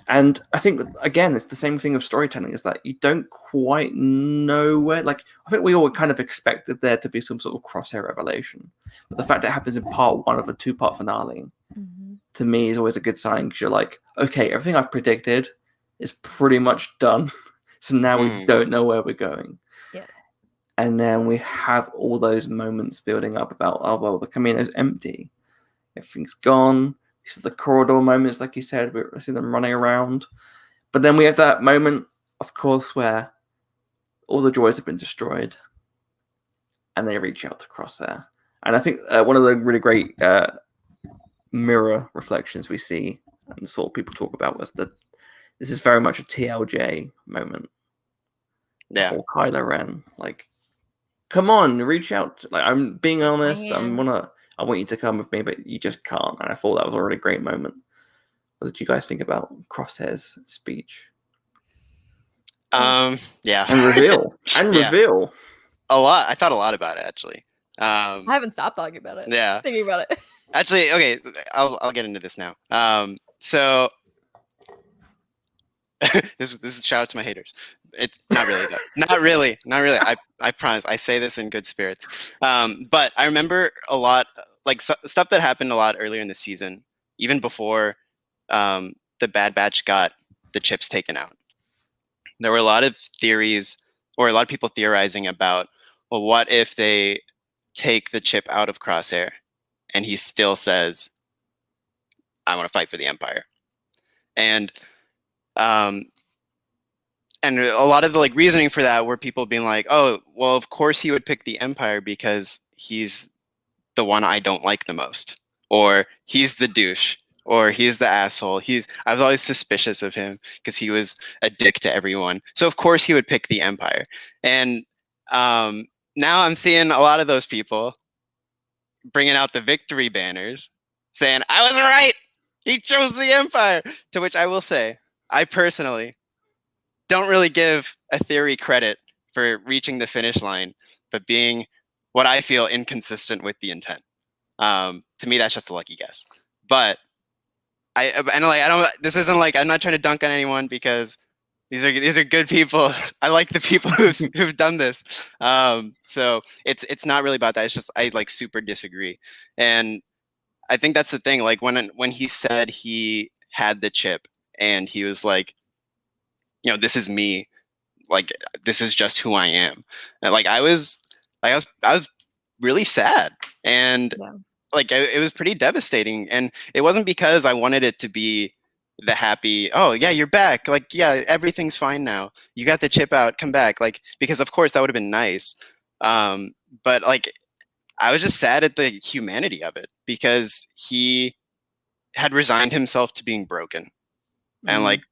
And I think, again, it's the same thing of storytelling, is that you don't quite know where, like, I think we all kind of expected there to be some sort of Crosshair revelation. But the fact that it happens in part one of a 2-part finale, to me, is always a good sign, because you're like, okay, everything I've predicted is pretty much done. So now we don't know where we're going. Yeah. And then we have all those moments building up about, oh, well, the Kamino's empty. Everything's gone. These are the corridor moments, like you said. We see them running around. But then we have that moment, of course, where all the droids have been destroyed. And they reach out to Crosshair. And I think one of the really great mirror reflections we see, and sort of people talk about, was that this is very much a TLJ moment. Yeah. Or Kylo Ren. Like, come on, reach out. Like, I'm being honest. I want you to come with me, but you just can't. And I thought that was already a great moment. What did you guys think about Crosshair's speech? Yeah. And reveal. Reveal. A lot. I thought a lot about it, actually. I haven't stopped talking about it. Yeah. Thinking about it. Actually, okay, I'll get into this now. So this is shout out to my haters. It's not really though. Not really. I promise. I say this in good spirits. But I remember a lot, like stuff that happened a lot earlier in the season, even before the Bad Batch got the chips taken out. There were a lot of theories, or a lot of people theorizing about, well, what if they take the chip out of Crosshair and he still says, I want to fight for the Empire. And a lot of the like reasoning for that were people being like, oh, well, of course he would pick the Empire because he's the one I don't like the most, or he's the douche, or he's the asshole. I was always suspicious of him because he was a dick to everyone. So of course he would pick the Empire. And now I'm seeing a lot of those people bringing out the victory banners saying, I was right. He chose the Empire. To which I will say, I personally don't really give a theory credit for reaching the finish line, but being what I feel inconsistent with the intent. To me, that's just a lucky guess. But this isn't like, I'm not trying to dunk on anyone, because these are good people. I like the people who've done this. So it's not really about that. It's just, I like super disagree. And I think that's the thing. Like when he said he had the chip and he was like, you know, this is me. Like, this is just who I am. And like, I was really sad. And like, it was pretty devastating. And it wasn't because I wanted it to be the happy, oh yeah, you're back. Like, yeah, everything's fine now. You got the chip out, come back. Like, because of course that would have been nice. But like, I was just sad at the humanity of it, because he had resigned himself to being broken. And like,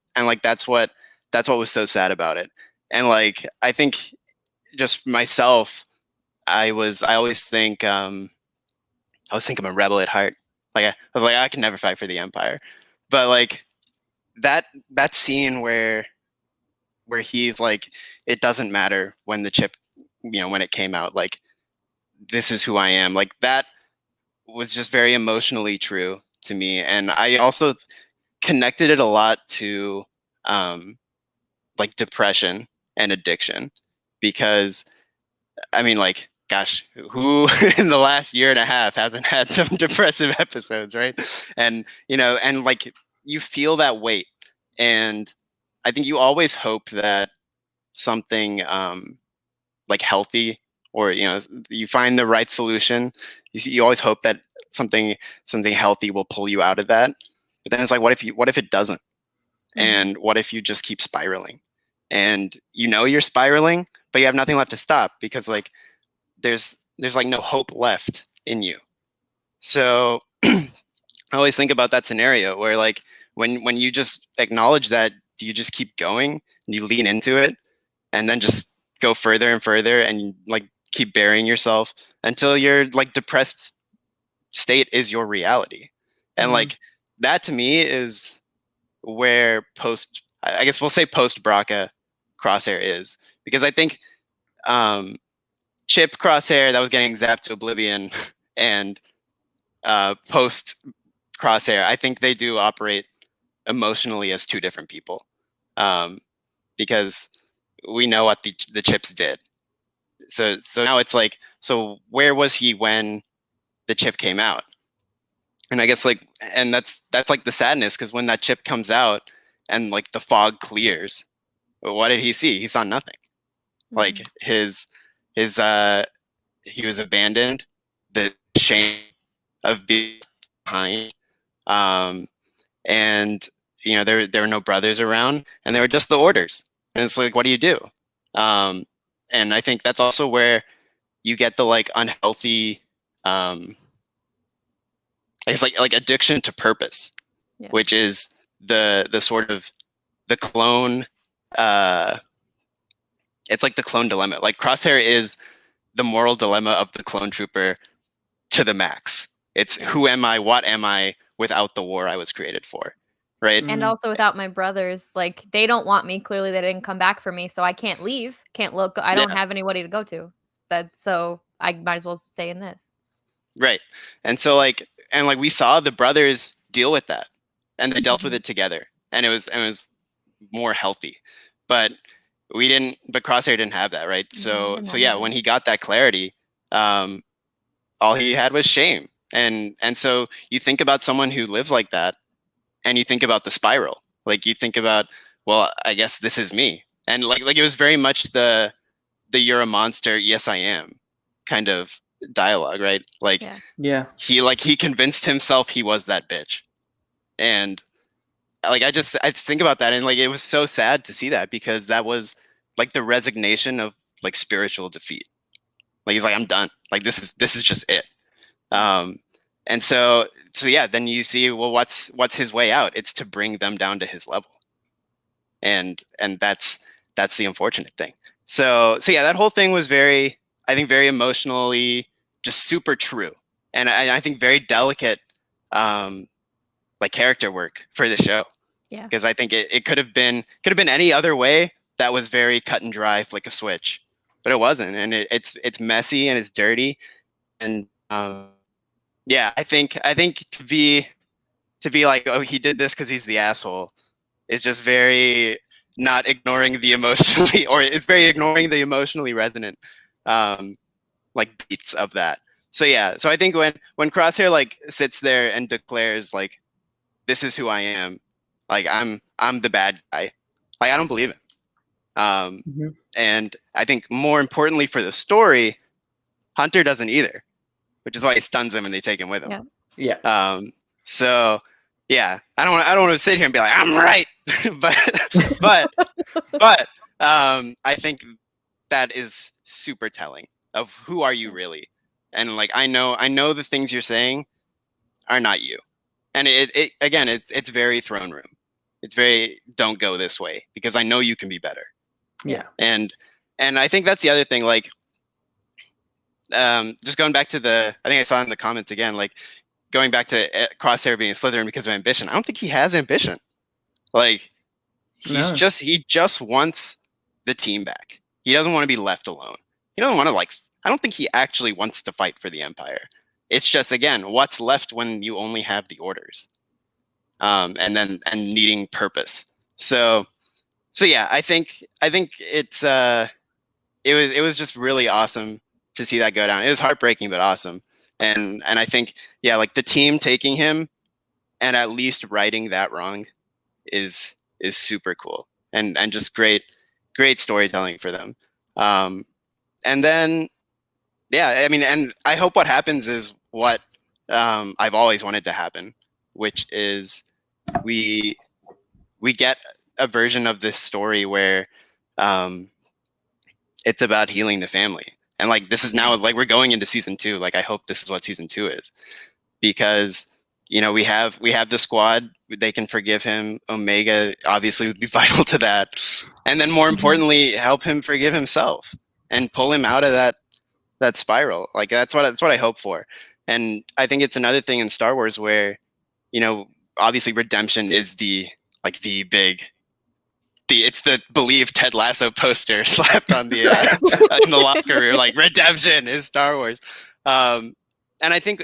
that's what was so sad about it. And like, I think just myself, I always think, I'm a rebel at heart. Like I was like, I can never fight for the Empire. But like that scene where he's like, it doesn't matter when the chip, you know, when it came out, like, this is who I am. Like, that was just very emotionally true to me. And I also connected it a lot to like depression and addiction, because I mean, like, gosh, who in the last year and a half hasn't had some depressive episodes, right? And, you know, and like, you feel that weight. And I think you always hope that something like healthy or you find the right solution. You always hope that something healthy will pull you out of that. But then it's like, what if it doesn't? And what if you just keep spiraling? And you're spiraling, but you have nothing left to stop, because like there's like no hope left in you. So I always think about that scenario where like when you just acknowledge that, you just keep going and you lean into it, and then just go further and further, and like keep burying yourself until your like depressed state is your reality. And like that to me is where I guess we'll say post Braca Crosshair is, because I think Chip Crosshair, that was getting zapped to oblivion, and post Crosshair, I think they do operate emotionally as two different people, because we know what the chips did. So now it's like, so where was he when the chip came out? And I guess like, and that's like the sadness, because when that chip comes out and like the fog clears, what did he see? He saw nothing. Like he was abandoned, the shame of being behind, and there were no brothers around, and there were just the orders. And it's like, what do you do? And I think that's also where you get the like unhealthy, it's like addiction to purpose, which is the sort of the clone. It's like the clone dilemma. Like Crosshair is the moral dilemma of the clone trooper to the max. It's who am I? What am I without the war I was created for? Right. And also without my brothers, like they don't want me. Clearly they didn't come back for me. So I can't leave. Can't look. I don't have anybody to go to. So I might as well stay in this. Right. And so like we saw the brothers deal with that, and they dealt with it together, and it was more healthy. But Crosshair didn't have that, right? So yeah, when he got that clarity, all he had was shame. And so you think about someone who lives like that, and you think about the spiral. Like you think about, well, I guess this is me. And like it was very much the you're a monster, yes I am kind of dialogue, right? Like he convinced himself he was that bitch. And like I just think about that, and like it was so sad to see that, because that was like the resignation of like spiritual defeat. Like he's like, I'm done. Like this is just it. And so yeah, then you see, well, what's his way out? It's to bring them down to his level. And that's the unfortunate thing. So yeah, that whole thing was very emotionally just super true. And I think very delicate like character work for the show. Yeah. Because I think it could have been any other way that was very cut and dry, flick a switch. But it wasn't, and it's messy and it's dirty. And yeah, I think to be like, oh, he did this because he's the asshole, is just very not ignoring the emotionally, or it's very ignoring the emotionally resonant like beats of that. So yeah, so I think when Crosshair like sits there and declares like, this is who I am, like I'm the bad guy, like I don't believe him. And I think more importantly for the story, Hunter doesn't either, which is why he stuns him and they take him with him. Yeah. So yeah, I don't want to sit here and be like, I'm right, but I think that is super telling of who are you really. And like I know the things you're saying are not you. And it again, it's very throne room. It's very, don't go this way because I know you can be better. Yeah. And I think that's the other thing, like just going back to I think I saw in the comments again, like going back to Crosshair being Slytherin because of ambition. I don't think he has ambition. Like he just wants the team back. He doesn't want to be left alone. He doesn't want to I don't think he actually wants to fight for the Empire. It's just, again, what's left when you only have the orders, and needing purpose. So yeah, I think it's it was just really awesome to see that go down. It was heartbreaking but awesome, and I think like the team taking him and at least righting that wrong is super cool and just great storytelling for them. And then Yeah, I mean, and I hope what happens is what I've always wanted to happen, which is we get a version of this story where it's about healing the family. And like this is now like we're going into season 2. Like I hope this is what season 2 is, because we have the squad. They can forgive him. Omega obviously would be vital to that, and then more importantly, help him forgive himself and pull him out of that spiral. Like that's what I hope for. And I think it's another thing in Star Wars where obviously redemption is it's the believed Ted Lasso poster slapped on the in the locker room, like redemption is Star Wars. And I think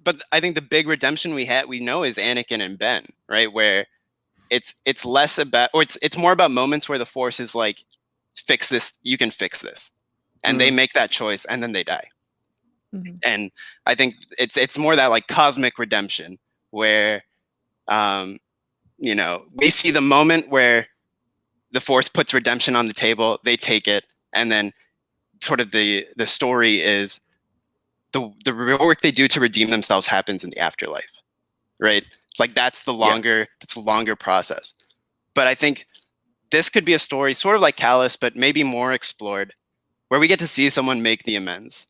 but I think the big redemption we know is Anakin and Ben, right? Where it's less about, or it's more about moments where the Force is like, fix this, you can fix this, and they make that choice and then they die. And I think it's more that like cosmic redemption where we see the moment where the Force puts redemption on the table, they take it, and then sort of the story is the work they do to redeem themselves happens in the afterlife, right? Like that's the longer process. But I think this could be a story sort of like Callus, but maybe more explored, where we get to see someone make the amends,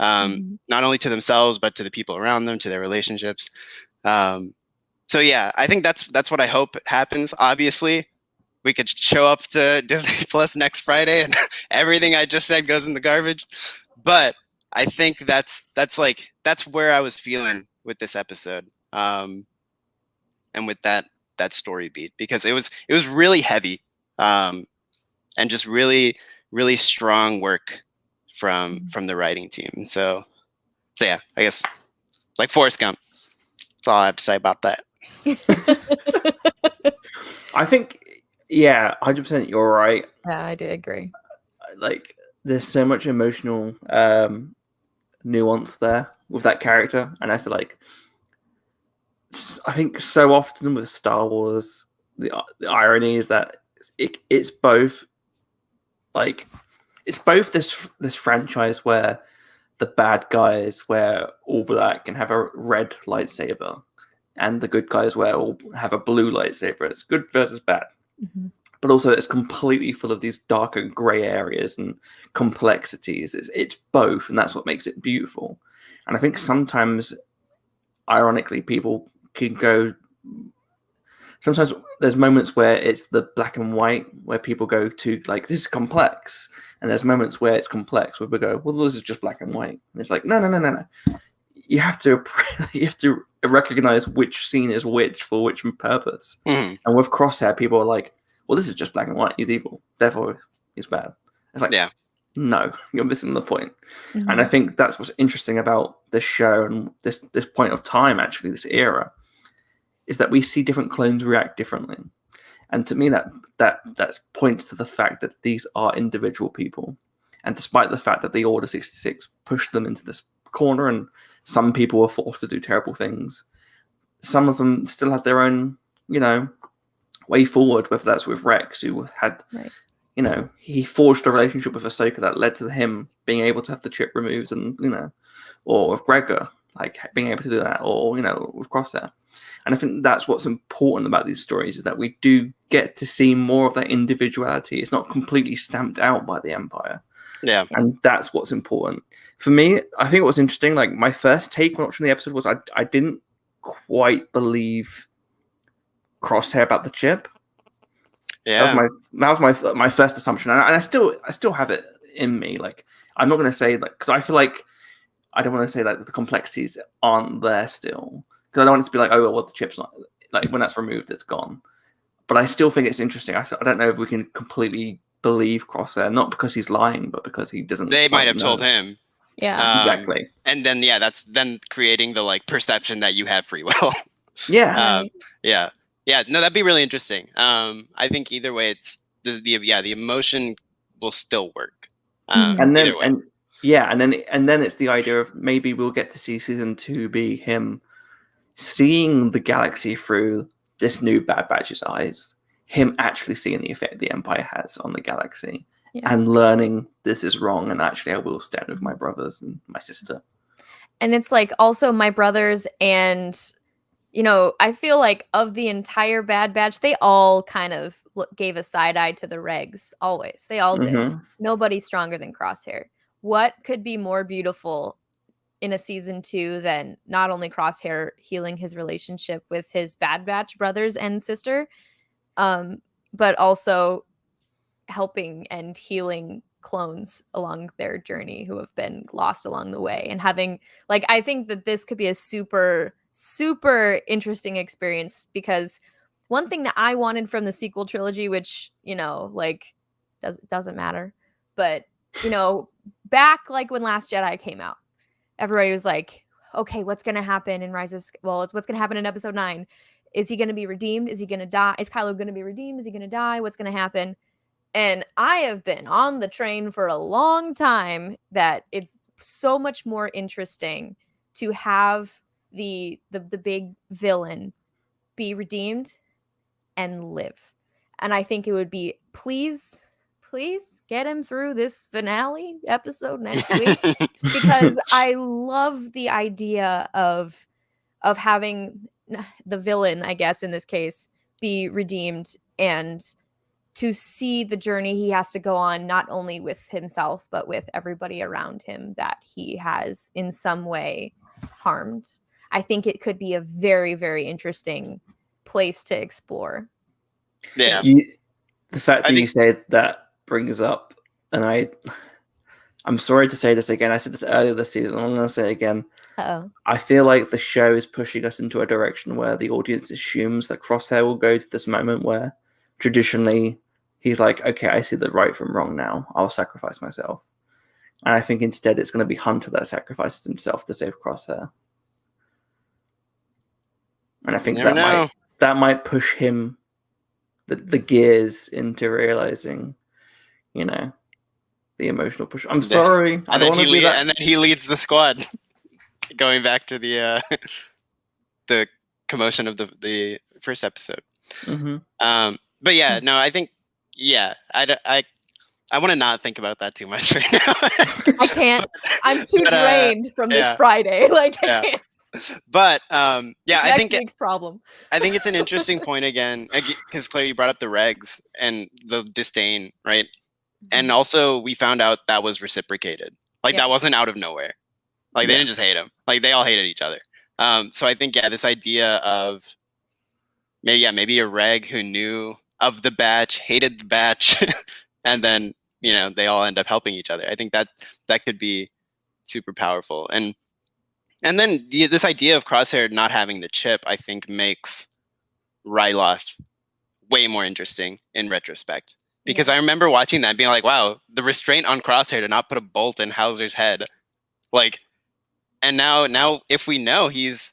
not only to themselves but to the people around them, to their relationships. So yeah, I think that's what I hope happens. Obviously, we could show up to Disney Plus next Friday and everything I just said goes in the garbage. But I think that's where I was feeling with this episode, and with that story beat, because it was really heavy, and just really really strong work from the writing team. So yeah, I guess like Forrest Gump. That's all I have to say about that. I think. Yeah, 100%. You're right. Yeah, I do agree. Like, there's so much emotional nuance there with that character, and I feel like I think so often with Star Wars, the irony is that it's both this franchise where the bad guys wear all black and have a red lightsaber, and the good guys have a blue lightsaber. It's good versus bad. But also it's completely full of these darker gray areas and complexities. It's both, and that's what makes it beautiful. And I think sometimes, ironically, people can go... Sometimes there's moments where it's the black and white, where people go to, like, this is complex. And there's moments where it's complex, where we go, well, this is just black and white. And it's like, no. You have to recognize which scene is which for which purpose. And with Crosshair, people are like, well, this is just black and white. He's evil. Therefore, he's bad. It's like, no, you're missing the point. And I think that's what's interesting about this show and this point of time, actually, this era, is that we see different clones react differently. And to me, that points to the fact that these are individual people. And despite the fact that the Order 66 pushed them into this corner and some people were forced to do terrible things, some of them still had their own, way forward, whether that's with Rex, who had, he forged a relationship with Ahsoka that led to him being able to have the chip removed, and, or with Gregor, like being able to do that, or, with Crosshair. And I think that's what's important about these stories, is that we do get to see more of that individuality. It's not completely stamped out by the Empire. Yeah. And that's what's important. For me, I think what's interesting, like my first take when watching the episode was I didn't quite believe Crosshair about the chip. Yeah. That was my first assumption. And I still have it in me. Like, I'm not going to say, like, because I feel like I don't want to say like the complexities aren't there still. Because I don't want it to be like, oh, well, the chip's not, like, when that's removed, it's gone. But I still think it's interesting. I don't know if we can completely believe Crosshair, not because he's lying, but because he doesn't. They might have told him. Yeah, exactly. And then, that's then creating the like perception that you have free will. Yeah. Yeah. No, that'd be really interesting. I think either way, it's the emotion will still work. And then it's the idea of maybe we'll get to see season 2 be him seeing the galaxy through this new Bad Batch's eyes, him actually seeing the effect the Empire has on the galaxy, and learning this is wrong, and actually I will stand with my brothers and my sister. And it's like also my brothers and, you know, I feel like of the entire Bad Batch, they all kind of gave a side eye to the regs, always. They all did. Nobody's stronger than Crosshair. What could be more beautiful in a season 2 than not only Crosshair healing his relationship with his Bad Batch brothers and sister, but also helping and healing clones along their journey who have been lost along the way, and having, like, I think that this could be a super interesting experience, because one thing that I wanted from the sequel trilogy, which, you know, like doesn't matter, but, you know, back like when Last Jedi came out, everybody was like, okay, what's going to happen in it's what's going to happen in episode 9. Is he going to be redeemed? Is he going to die? Is Kylo going to be redeemed? Is he going to die? What's going to happen? And I have been on the train for a long time that it's so much more interesting to have the big villain be redeemed and live. And I think it would be, please get him through this finale episode next week, because I love the idea of having the villain, I guess in this case, be redeemed, and to see the journey he has to go on, not only with himself, but with everybody around him that he has in some way harmed. I think it could be a very, very interesting place to explore. Yeah. The fact that you said that brings up, and I'm sorry to say this again, I said this earlier this season, I'm going to say it again. Uh-oh. I feel like the show is pushing us into a direction where the audience assumes that Crosshair will go to this moment where traditionally he's like, okay, I see the right from wrong now, I'll sacrifice myself. And I think instead it's going to be Hunter that sacrifices himself to save Crosshair. And I think that might push him the gears into realizing, you know, the emotional push. I'm sorry. I don't want to be that. And then he leads the squad, going back to the the commotion of the first episode. But yeah, no, I think, yeah, I want to not think about that too much right now. I can't. I'm too drained from this Friday. Like, I can't. But yeah, I think next problem. I think it's an interesting point again, because Claire, you brought up the regs and the disdain, right? And also we found out that was reciprocated. Like that wasn't out of nowhere. Like they didn't just hate him. Like they all hated each other. So I think this idea of maybe a reg who knew of the batch, hated the batch, and then, you know, they all end up helping each other. I think that could be super powerful. And then this idea of Crosshair not having the chip, I think, makes Ryloth way more interesting in retrospect. Because I remember watching that and being like, wow, the restraint on Crosshair to not put a bolt in Hauser's head. Like, and now if we know if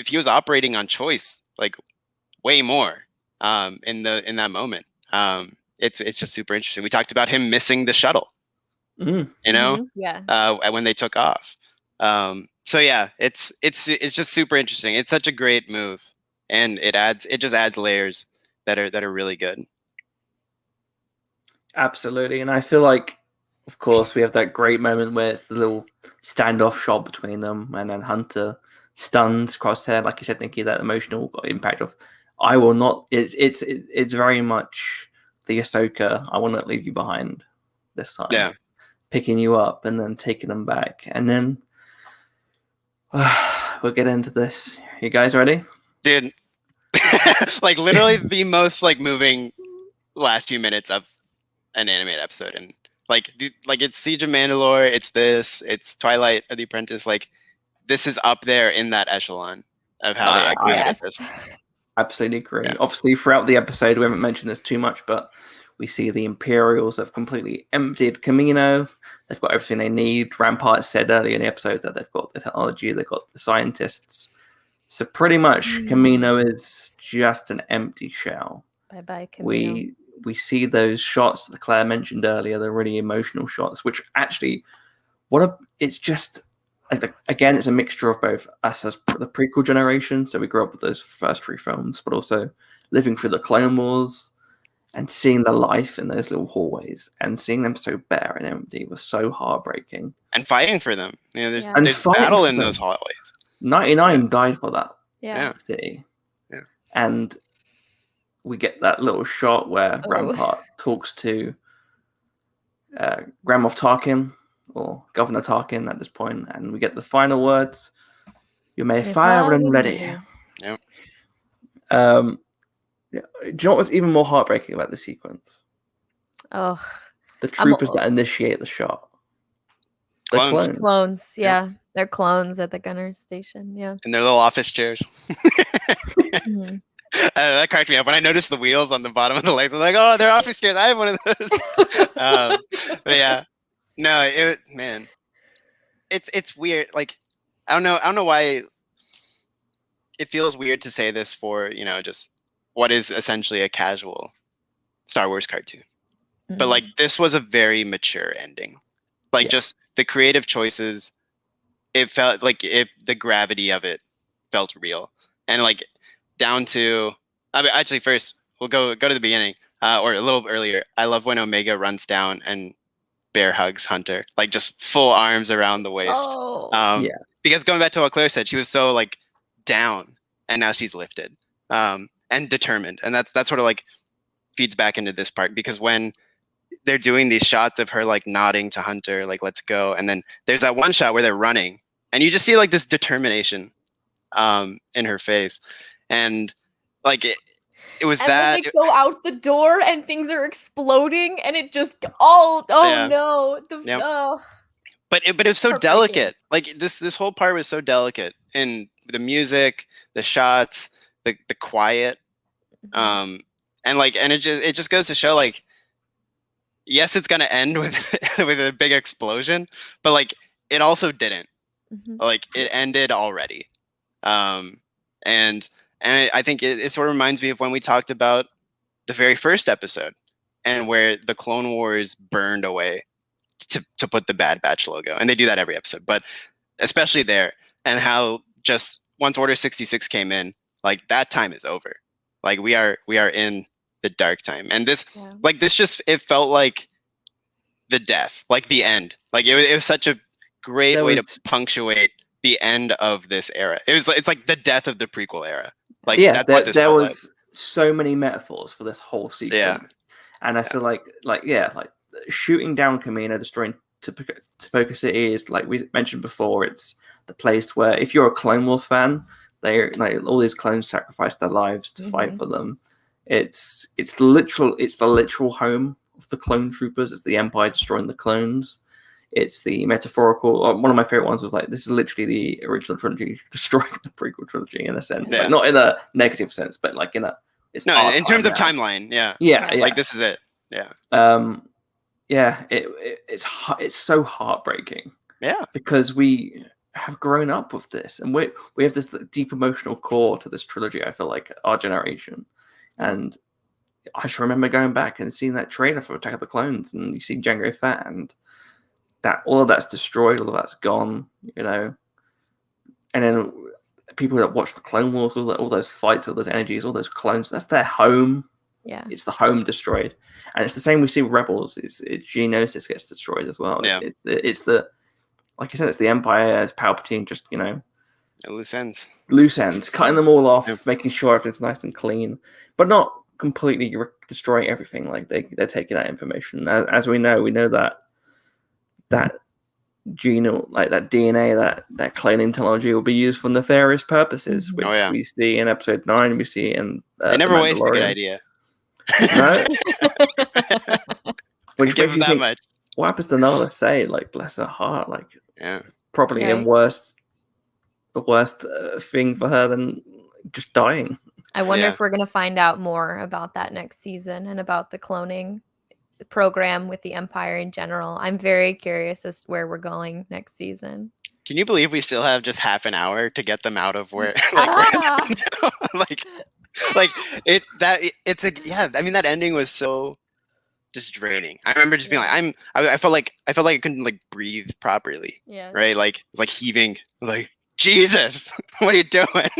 he was operating on choice, like way more in that moment. It's just super interesting. We talked about him missing the shuttle, you know, when they took off. So yeah, it's just super interesting. It's such a great move, and it just adds layers that are really good. Absolutely. And I feel like, of course, we have that great moment where it's the little standoff shot between them, and then Hunter stuns Crosshair, like you said, Nicky, that emotional impact of I will not. It's very much the Ahsoka, I will not leave you behind this time. Yeah, picking you up and then taking them back, and then we'll get into this. You guys ready? Dude, like literally the most like moving last few minutes of an animated episode, and like it's Siege of Mandalore, it's Twilight of the Apprentice. Like this is up there in that echelon of how they executed this. Absolutely agree. Yeah. Obviously, throughout the episode, we haven't mentioned this too much, but we see the Imperials have completely emptied Kamino. They've got everything they need. Rampart said earlier in the episode that they've got the technology, they've got the scientists. So pretty much Kamino is just an empty shell. Bye-bye, Kamino. We see those shots that Claire mentioned earlier, the really emotional shots, which actually, it's just, again, it's a mixture of both us as the prequel generation, so we grew up with those first 3 films, but also living through the Clone Wars. and seeing the life in those little hallways and seeing them so bare and empty was so heartbreaking. And fighting for them. Yeah. There's battle in those hallways. 99 died for that city. Yeah. And we get that little shot where Rampart talks to Grand Moff Tarkin, or Governor Tarkin at this point, and we get the final words, "You may fire when ready." Yep. Do you know what was even more heartbreaking about the sequence? Oh, the troopers that initiate the shot. The clones. Yeah. They're clones at the gunner's station. Yeah. In their little office chairs. Mm-hmm. That cracked me up when I noticed the wheels on the bottom of the legs. I was like, "Oh, they're office chairs. I have one of those." But yeah, no, it's weird. Like, I don't know why it feels weird to say this for just what is essentially a casual Star Wars cartoon. Mm-hmm. But like, this was a very mature ending. Like, just the creative choices. It felt like the gravity of it felt real, and like down to. I mean, actually, first we'll go to the beginning, or a little earlier. I love when Omega runs down and bear hugs Hunter, like just full arms around the waist. Because going back to what Claire said, she was so like down, and now she's lifted, and determined, and that's sort of like feeds back into this part, because when they're doing these shots of her like nodding to Hunter, like let's go, and then there's that one shot where they're running, and you just see like this determination, in her face, and like it was and that they go out the door and things are exploding, and it just no, but it was so delicate. Like this whole part was so delicate, in the music, the shots, the quiet, and it just goes to show, like, yes, it's gonna end with with a big explosion, but like it also didn't. Mm-hmm. Like it ended already, and I think it sort of reminds me of when we talked about the very first episode, and where the Clone Wars burned away to put the Bad Batch logo, and they do that every episode, but especially there, and how just once Order 66 came in, like that time is over. Like we are in the dark time, and this it felt like the death, like the end. Like it was such a great way to punctuate the end of this era. It's like the death of the prequel era. Like there was so many metaphors for this whole sequence, and I feel like shooting down Kamino, destroying Tipoca City is, like we mentioned before, it's the place where if you're a Clone Wars fan, they like all these clones sacrifice their lives to fight for them. It's the literal home of the clone troopers. It's the Empire destroying the clones. It's the metaphorical. One of my favorite ones was like, this is literally the original trilogy destroying the prequel trilogy, in a sense, like, not in a negative sense, but like in terms of timeline. Like this is it. It's so heartbreaking. Because we have grown up with this, and we have this deep emotional core to this trilogy. I feel like our generation, and I just remember going back and seeing that trailer for Attack of the Clones, and you see Jango Fett, and that all of that's destroyed, all of that's gone, and then people that watch the Clone Wars, all those fights, all those energies, all those clones, that's their home. It's the home destroyed, and it's the same we see with Rebels. It's Geonosis gets destroyed as well. It's the, like you said, it's the Empire, it's Palpatine, just loose ends, cutting them all off, making sure everything's nice and clean, but not completely destroying everything. Like they're taking that information, as we know that genome, like that DNA, that cloning technology will be used for nefarious purposes, which we see in episode 9. We see in they never waste a good idea. No, which give them that think, much. What happens to Nala say? Like, bless her heart, like probably the worst thing for her than just dying. I wonder if we're going to find out more about that next season, and about the cloning program with the Empire in general. I'm very curious as to where we're going next season. Can you believe we still have just half an hour to get them out of where that ending was so just draining. I remember just being like, I felt like I couldn't like breathe properly. Right? Like it's like heaving, like, Jesus, what are you doing?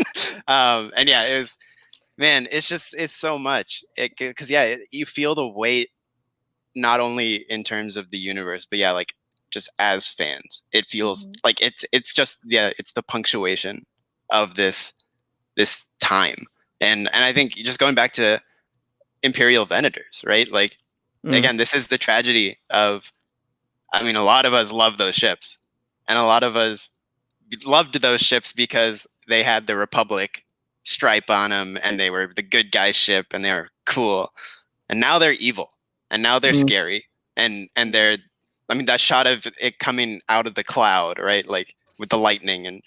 And it Man, it's so much. Because you feel the weight, not only in terms of the universe, but like just as fans, it feels like it's just it's the punctuation of this time, and I think just going back to Imperial Venators, right? Like again, this is the tragedy of. I mean, a lot of us love those ships, and a lot of us loved those ships because they had the Republic stripe on them, and they were the good guy ship, and they were cool. And now they're evil, and now they're scary, and they're. I mean, that shot of it coming out of the cloud, right? Like with the lightning, and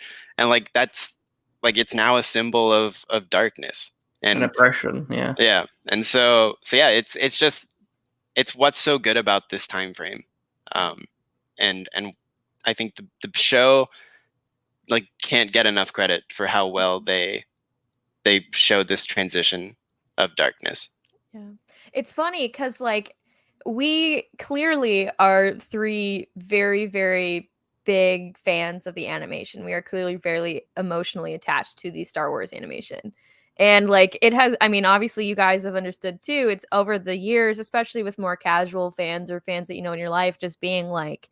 like that's like it's now a symbol of darkness and oppression. Yeah, and so it's just it's what's so good about this time frame. And I think the show like can't get enough credit for how well they showed this transition of darkness. Yeah, it's funny because like we clearly are three very, very big fans of the animation. We are clearly very emotionally attached to the Star Wars animation. And like it has, I mean, obviously you guys have understood too. It's over the years, especially with more casual fans or fans that you know in your life, just being like,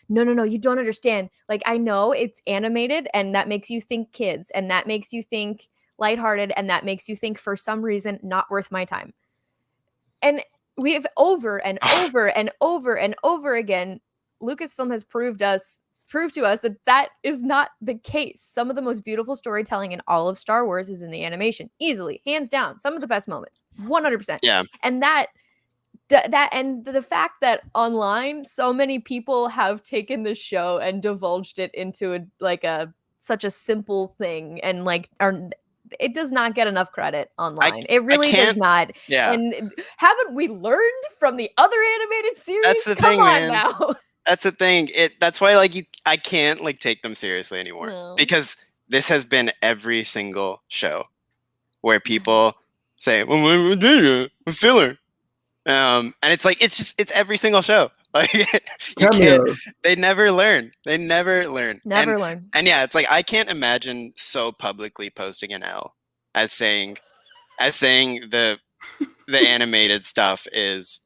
no, you don't understand. Like, I know it's animated and that makes you think kids and that makes you think lighthearted and that makes you think for some reason not worth my time. And we've over and over and over and over again, Lucasfilm has proved to us that is not the case. Some of the most beautiful storytelling in all of Star Wars is in the animation, easily, hands down. Some of the best moments, 100%. Yeah, and that and the fact that online so many people have taken the show and divulged it into such a simple thing, and like it does not get enough credit online. It really does not. Yeah. And haven't we learned from the other animated series? That's the Come thing, on man. now. That's the thing. That's why I can't like take them seriously anymore because this has been every single show where people say, "Well, we're filler," and it's like it's every single show. Like you can't. They never learn. Never learn. And yeah, it's like I can't imagine so publicly posting an L as saying the animated stuff is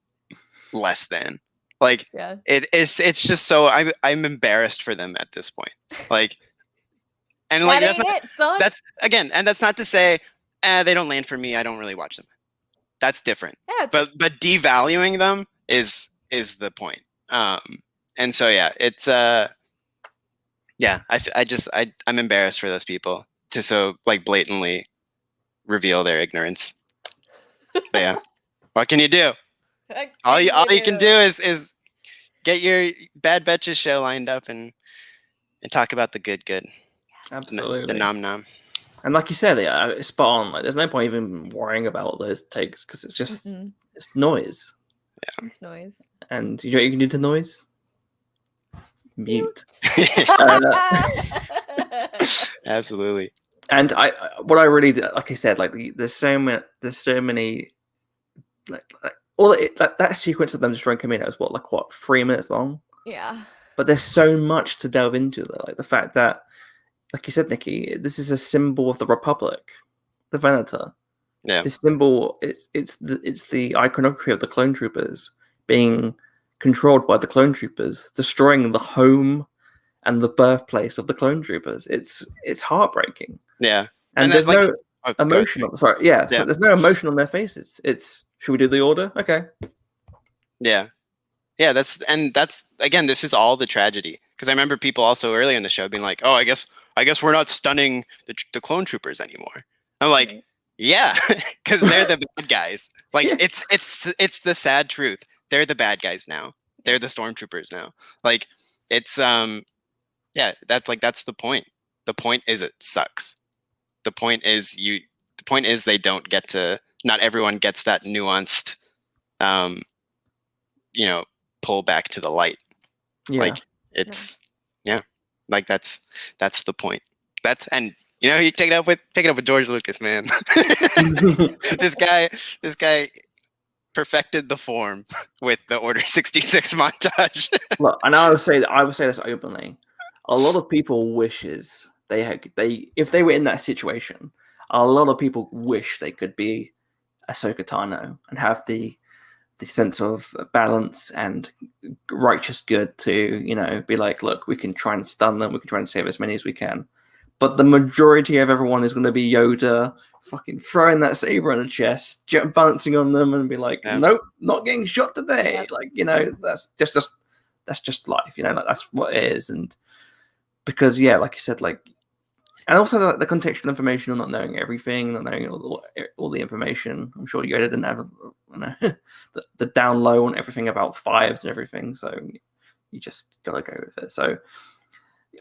less than. Like it's just so I'm embarrassed for them at this point. Like, and like that's again, and that's not to say they don't land for me. I don't really watch them. That's different. Yeah, but devaluing them is the point. And so it's I'm embarrassed for those people to so like blatantly reveal their ignorance. But yeah, what can you do? All you can do is get your Bad Betches show lined up and talk about the good. Yes. Absolutely. The nom. And like you said, it's spot on. Like, there's no point even worrying about those takes because it's just it's noise. Yeah, it's noise. And you know what you can do to noise? Mute. Absolutely. And what I really like I said, like there's so many like all that sequence of them destroying Kamino is what 3 minutes long. Yeah. But there's so much to delve into there. Like the fact that, like you said, Nicky, this is a symbol of the Republic, the Venator. Yeah. It's a symbol. It's the iconography of the clone troopers being controlled by the clone troopers, destroying the home and the birthplace of the clone troopers. It's heartbreaking. Yeah. And there's no emotion on so there's no emotion on their faces. It's should we do the order? Okay. Yeah. Yeah, that's again, this is all the tragedy. Because I remember people also earlier in the show being like, "Oh, I guess we're not stunning the clone troopers anymore." I'm like, "Yeah, because they're the bad guys." Like it's the sad truth. They're the bad guys now. They're the stormtroopers now. Like it's that's the point. The point is it sucks. The point is they don't get to. Not everyone gets that nuanced, pull back to the light. Yeah. Like it's like that's the point. And you take it up with George Lucas, man. This guy perfected the form with the Order 66 montage. Look, and I would say this openly. A lot of people wishes if they were in that situation, a lot of people wish they could be Ahsoka Tano and have the sense of balance and righteous good to, be like, look, we can try and stun them, we can try and save as many as we can. But the majority of everyone is going to be Yoda fucking throwing that saber in the chest, bouncing on them and be like, nope, not getting shot today. Like, that's just life, like that's what it is. And because, like you said, like, and also the contextual information of not knowing everything, not knowing all the information. I'm sure Yoda didn't have the down low on everything about fives and everything. So you just gotta go with it. So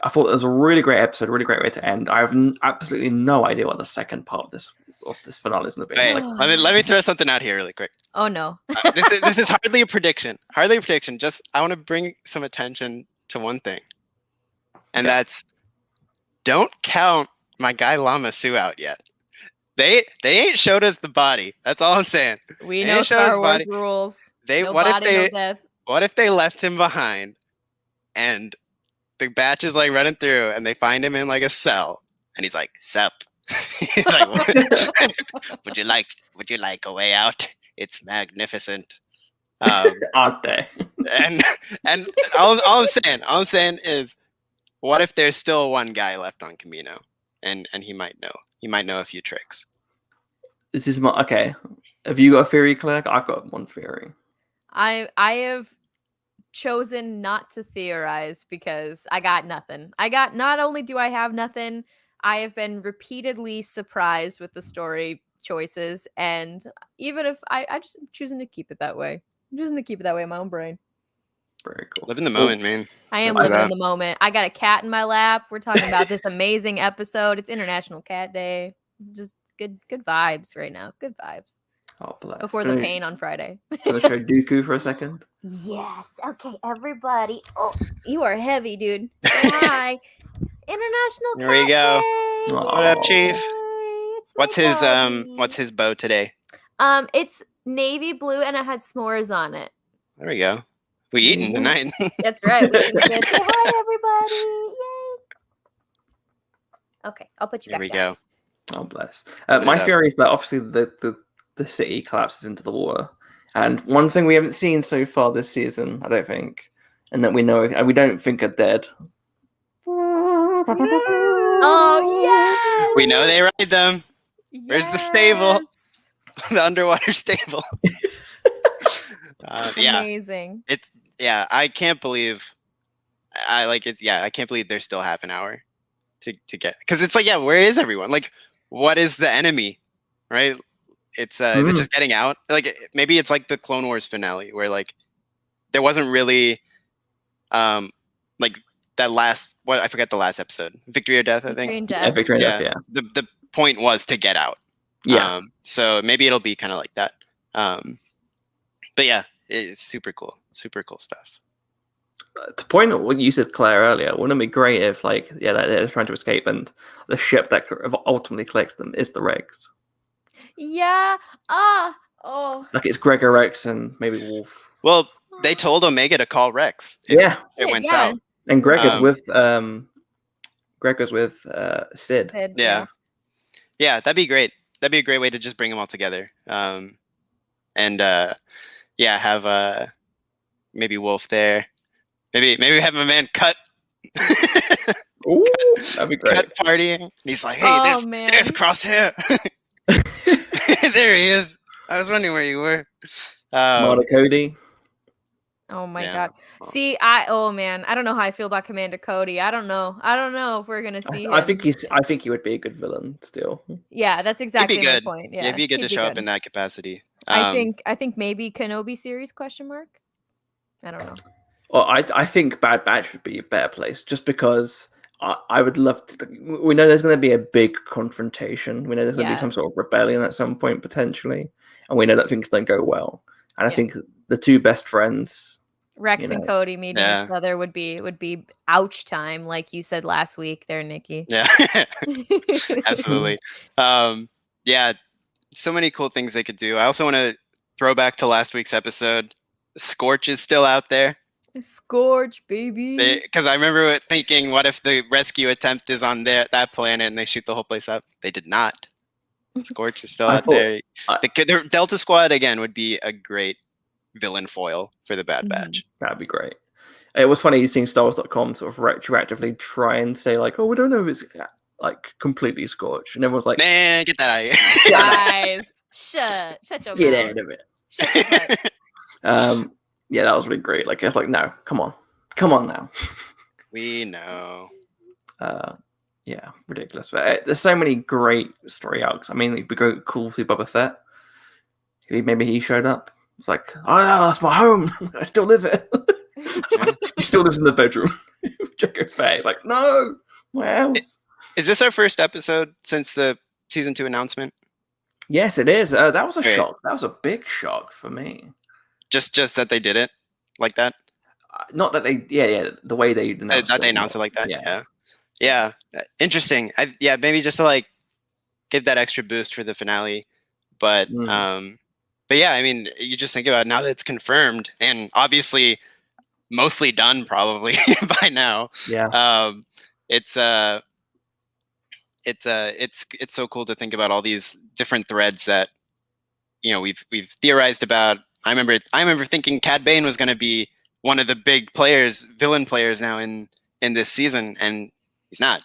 I thought it was a really great episode, really great way to end. I have absolutely no idea what the second part of this finale is going to be. Hey, let me throw something out here really quick. Oh no, this is hardly a prediction. Hardly a prediction. Just I want to bring some attention to one thing, and that's. Don't count my guy Lama Su out yet. They ain't showed us the body. That's all I'm saying. We know Star Wars rules. What if they left him behind, and the batch is like running through, and they find him in like a cell, and he's like, "Sup." He's like, would you like a way out? It's magnificent. Aren't they? and all I'm saying is. What if there's still one guy left on Kamino, and he might know? He might know a few tricks. This is okay. Have you got a theory, Claire? I've got one theory. I have chosen not to theorize because I got nothing. Not only do I have nothing, I have been repeatedly surprised with the story choices, and even if I just am choosing to keep it that way. I'm choosing to keep it that way in my own brain. Very cool. Live in the moment, man. I am living in the moment. I got a cat in my lap. We're talking about this amazing episode. It's International Cat Day. Just good vibes right now. Good vibes. Oh, bless. Before the pain on Friday. Want to show Dooku for a second? Yes. Okay, everybody. Oh, you are heavy, dude. Hi. International There we go. Cat Day. What up, Chief? What's his bow today? It's navy blue and it has s'mores on it. There we go. We eating tonight. That's right. Say hi, everybody. Yay. Okay, I'll put you back down. Go. Oh, bless. My theory is that obviously the city collapses into the water. And one thing we haven't seen so far this season, I don't think, and that we know, and we don't think are dead. Oh, yes! We know they ride them. Yes. Where's the stable? The underwater stable. Amazing. I can't believe I can't believe there's still half an hour to get, because it's like, where is everyone? Like, what is the enemy? Right? It's is it just getting out? Like, maybe it's like the Clone Wars finale where like there wasn't really like that last, I forget the last episode. Victory or Death, I think. Victory and Death, yeah. The point was to get out. Yeah. So maybe it'll be kind of like that. But yeah, it's super cool. Super cool stuff. To point out what you said, Claire, earlier, wouldn't it be great if, like, they're trying to escape and the ship that ultimately collects them is the Rex? Yeah. Like it's Gregor Rex and maybe Wolf. Well, they told Omega to call Rex. It went south. And Gregor's with Sid. Yeah, that'd be great. That'd be a great way to just bring them all together. Have maybe Wolf there. Maybe have my man Cut. Ooh, that'd be great. Cut partying. And he's like, hey, there's Crosshair. There he is. I was wondering where you were. Marta Cody. Oh my god. See, I don't know how I feel about Commander Cody. I don't know if we're gonna see him. I think he would be a good villain still. Yeah, that's exactly my point. Yeah, it'd be good to show up in that capacity. I think maybe Kenobi series ? I don't know. Well, I think Bad Batch would be a better place just because I would love to. We know there's going to be a big confrontation. We know there's going to be some sort of rebellion at some point potentially, and we know that things don't go well. And I think the two best friends, Rex and Cody, meeting each other would be ouch time, like you said last week there, Nikki. Yeah, absolutely. So many cool things they could do. I also want to throw back to last week's episode. Scorch is still out there. Scorch, baby. Because I remember thinking, what if the rescue attempt is on that planet and they shoot the whole place up? They did not. Scorch is still out there. The Delta Squad again would be a great villain foil for the Bad Batch. That'd be great. It was funny seeing StarWars.com sort of retroactively try and say like, "Oh, we don't know if it's like completely Scorch," and everyone's like, "Man, get that out of here, guys! Shut your get mouth. out of it." Shut your mouth. Yeah, that was really great. Like, it's like, no, come on now. We know. Yeah, ridiculous. But there's so many great story arcs. I mean, it'd be cool to see Boba Fett. Maybe he showed up. It's like, oh, that's my home. I still live it. He still lives in the bedroom. Jango Fett. It's like, no, my house. Is this our first episode since the season 2 announcement? Yes, it is. That was a shock. That was a big shock for me. Just that they did it like that. Not that they, the way they announced that they announced it like that. Yeah. Interesting. Maybe just to like give that extra boost for the finale. But yeah, I mean, you just think about it, now that it's confirmed and obviously mostly done probably by now. Yeah. It's so cool to think about all these different threads that we've theorized about. I remember thinking Cad Bane was going to be one of the big villain players now in this season, and he's not.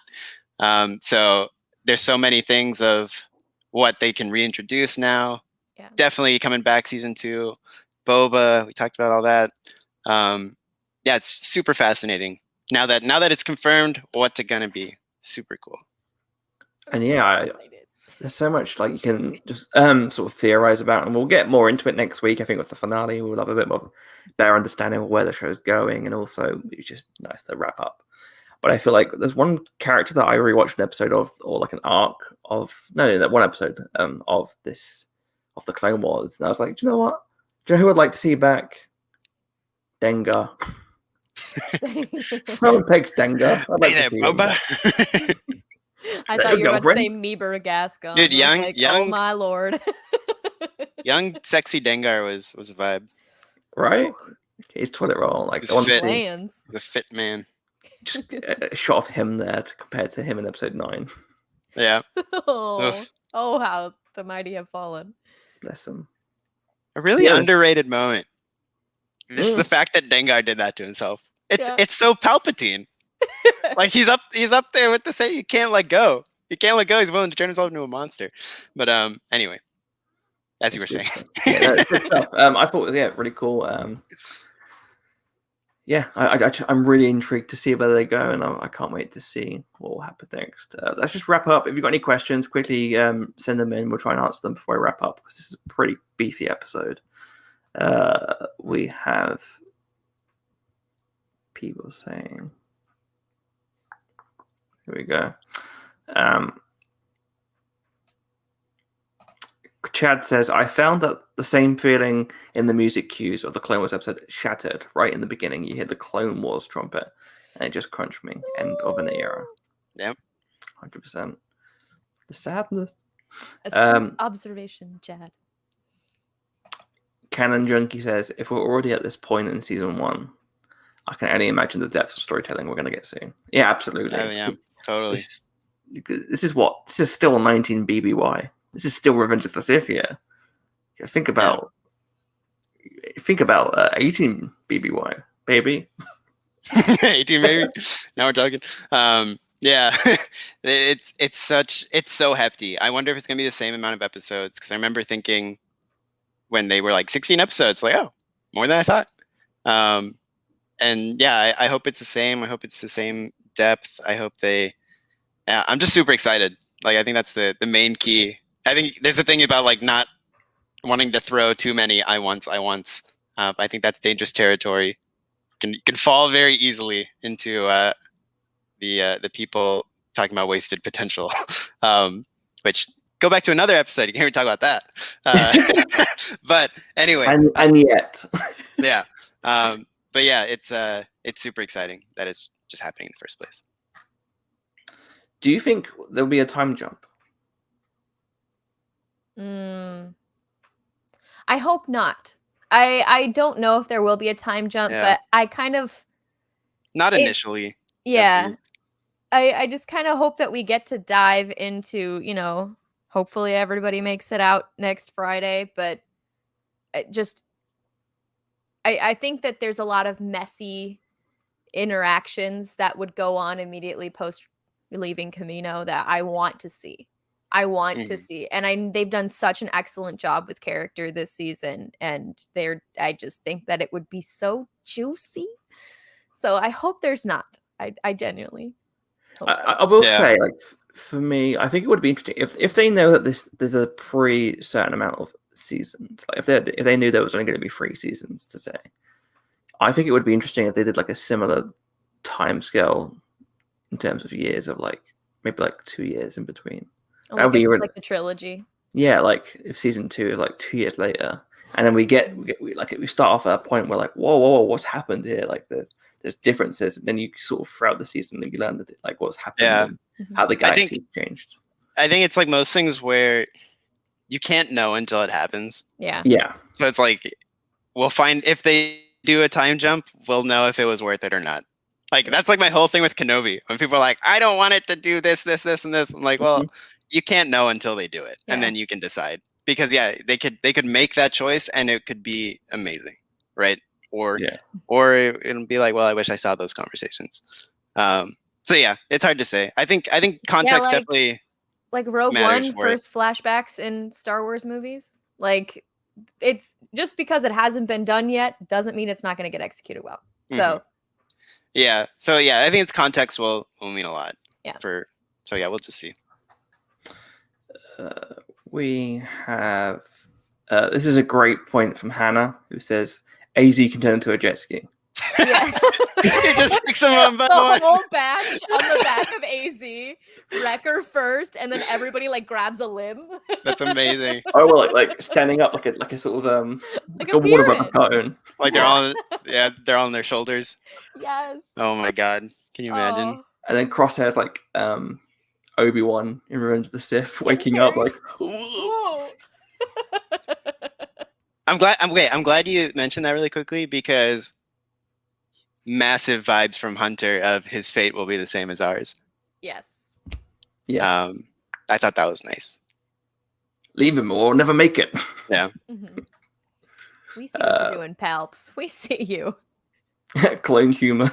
So there's so many things of what they can reintroduce now. Yeah. Definitely coming back season 2. Boba, we talked about all that. It's super fascinating. Now that it's confirmed, what's it gonna be? Super cool. And there's so much like you can just sort of theorize about, and we'll get more into it next week. I think with the finale, we'll have a bit more better understanding of where the show's going, and also it's just nice to wrap up. But I feel like there's one character that I rewatched an episode of, or like an arc of that one episode of the Clone Wars, and I was like, do you know what? Do you know who I'd like to see back? Dengar. Someone picks Dengar. Hey there, Boba. I thought you were about to say Meeber Gascon. Dude, young, oh my lord. Young, sexy Dengar was a vibe. Right? His toilet roll, like the fit man. Just a shot of him there compared to him in episode 9. Yeah. Oh, how the mighty have fallen. Bless him. A really underrated moment. Just the fact that Dengar did that to himself. It's so Palpatine. Like he's up there with the say you can't let go. He can't let go. He's willing to turn himself into a monster. But anyway, as you were saying. Good stuff. I thought it was really cool. I'm really intrigued to see where they go, and I can't wait to see what will happen next. Let's just wrap up. If you've got any questions, quickly send them in. We'll try and answer them before I wrap up, because this is a pretty beefy episode. We have people saying, here we go. Chad says, I found that the same feeling in the music cues of the Clone Wars episode shattered right in the beginning. You hear the Clone Wars trumpet, and it just crunched me. End of an era. Yep. 100%. The sadness. Astute observation, Chad. Canon Junkie says, if we're already at this point in season 1, I can only imagine the depth of storytelling we're going to get soon. Yeah, absolutely. Oh, yeah, totally. This is still 19 BBY. This is still Revenge of the Sith here. Think about 18 BBY, baby. 18 maybe. Now we're talking. Yeah, it's so hefty. I wonder if it's gonna be the same amount of episodes, because I remember thinking when they were like 16 episodes, like, oh, more than I thought. And yeah, I hope it's the same. I hope it's the same depth. I hope I'm just super excited. Like, I think that's the main key. I think there's a thing about like not wanting to throw too many I once. I think that's dangerous territory. You can fall very easily into the people talking about wasted potential. Which, go back to another episode. You can hear me talk about that. But anyway, and yet, yeah. But yeah, it's super exciting that it's just happening in the first place. Do you think there'll be a time jump? I hope not. I don't know if there will be a time jump, but I kind of... Not initially. Yeah. I just kind of hope that we get to dive into, Hopefully everybody makes it out next Friday, but I think that there's a lot of messy interactions that would go on immediately post leaving Kamino that I want to see. To see, and they've done such an excellent job with character this season, and I just think that it would be so juicy. So I hope there's not. I genuinely hope so. I will say, like, for me, I think it would be interesting if they know that there's a certain amount of seasons. Like if they knew there was only going to be 3 seasons to say, I think it would be interesting if they did like a similar time scale in terms of years of like maybe like 2 years in between. That would be like the trilogy. Yeah, like if season 2 is like 2 years later, and then we start off at a point where like whoa, what's happened here? Like there's differences, and then you sort of throughout the season you learn that like what's happened, and how the galaxy changed. I think it's like most things where you can't know until it happens. Yeah. So it's like we'll find if they do a time jump, we'll know if it was worth it or not. Like that's like my whole thing with Kenobi. When people are like, I don't want it to do this, and this, I'm like, well, you can't know until they do it, and then you can decide. Because they could make that choice, and it could be amazing, right? Or it'll be like, well, I wish I saw those conversations. So yeah, it's hard to say. I think context definitely like Rogue One first flashbacks in Star Wars movies. Like it's just because it hasn't been done yet doesn't mean it's not going to get executed well. So I think its context will mean a lot. Yeah. We'll just see. We have this is a great point from Hannah, who says AZ can turn into a jet ski. Yeah. It just picks them up by the whole batch on the back of AZ, Wrecker first, and then everybody like grabs a limb. That's amazing. Oh well, like standing up like a sort of like a water cartoon. Like they're all on their shoulders. Yes. Oh my god. Can you imagine? And then Crosshair's like Obi-Wan in Revenge of the Sith waking up like whoa. I'm glad you mentioned that really quickly, because massive vibes from Hunter of his fate will be the same as ours. Yes. I thought that was nice. Leave him or we'll never make it. Yeah. We see what you're doing, Palps. We see you. Clone humor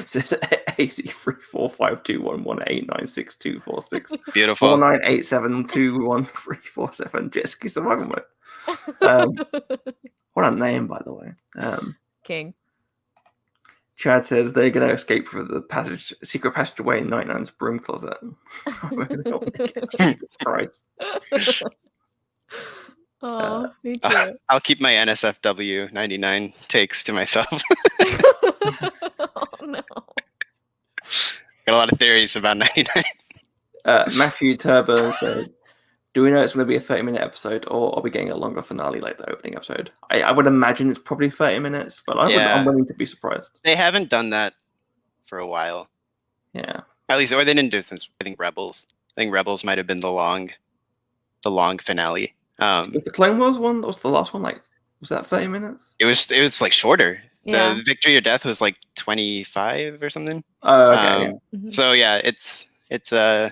says AC345211896246. Beautiful. 4987213447 jet ski survival mode. What a name, by the way. King. Chad says they're going to escape through the secret passageway in 99's broom closet. Jesus Christ. Oh, me too. I'll keep my NSFW 99 takes to myself. Oh, no. Got a lot of theories about 99. Matthew Turbo says, do we know it's going to be a 30-minute episode, or are we getting a longer finale like the opening episode? I would imagine it's probably 30 minutes, but I'm willing to be surprised. They haven't done that for a while. Yeah. At least, or they didn't do it since, I think, Rebels. I think Rebels might have been the long finale. The Clone Wars one was the last one. Like, was that 30 minutes? It was like shorter. Yeah. The Victory or Death was like 25 or something. Oh, okay. So yeah, it's they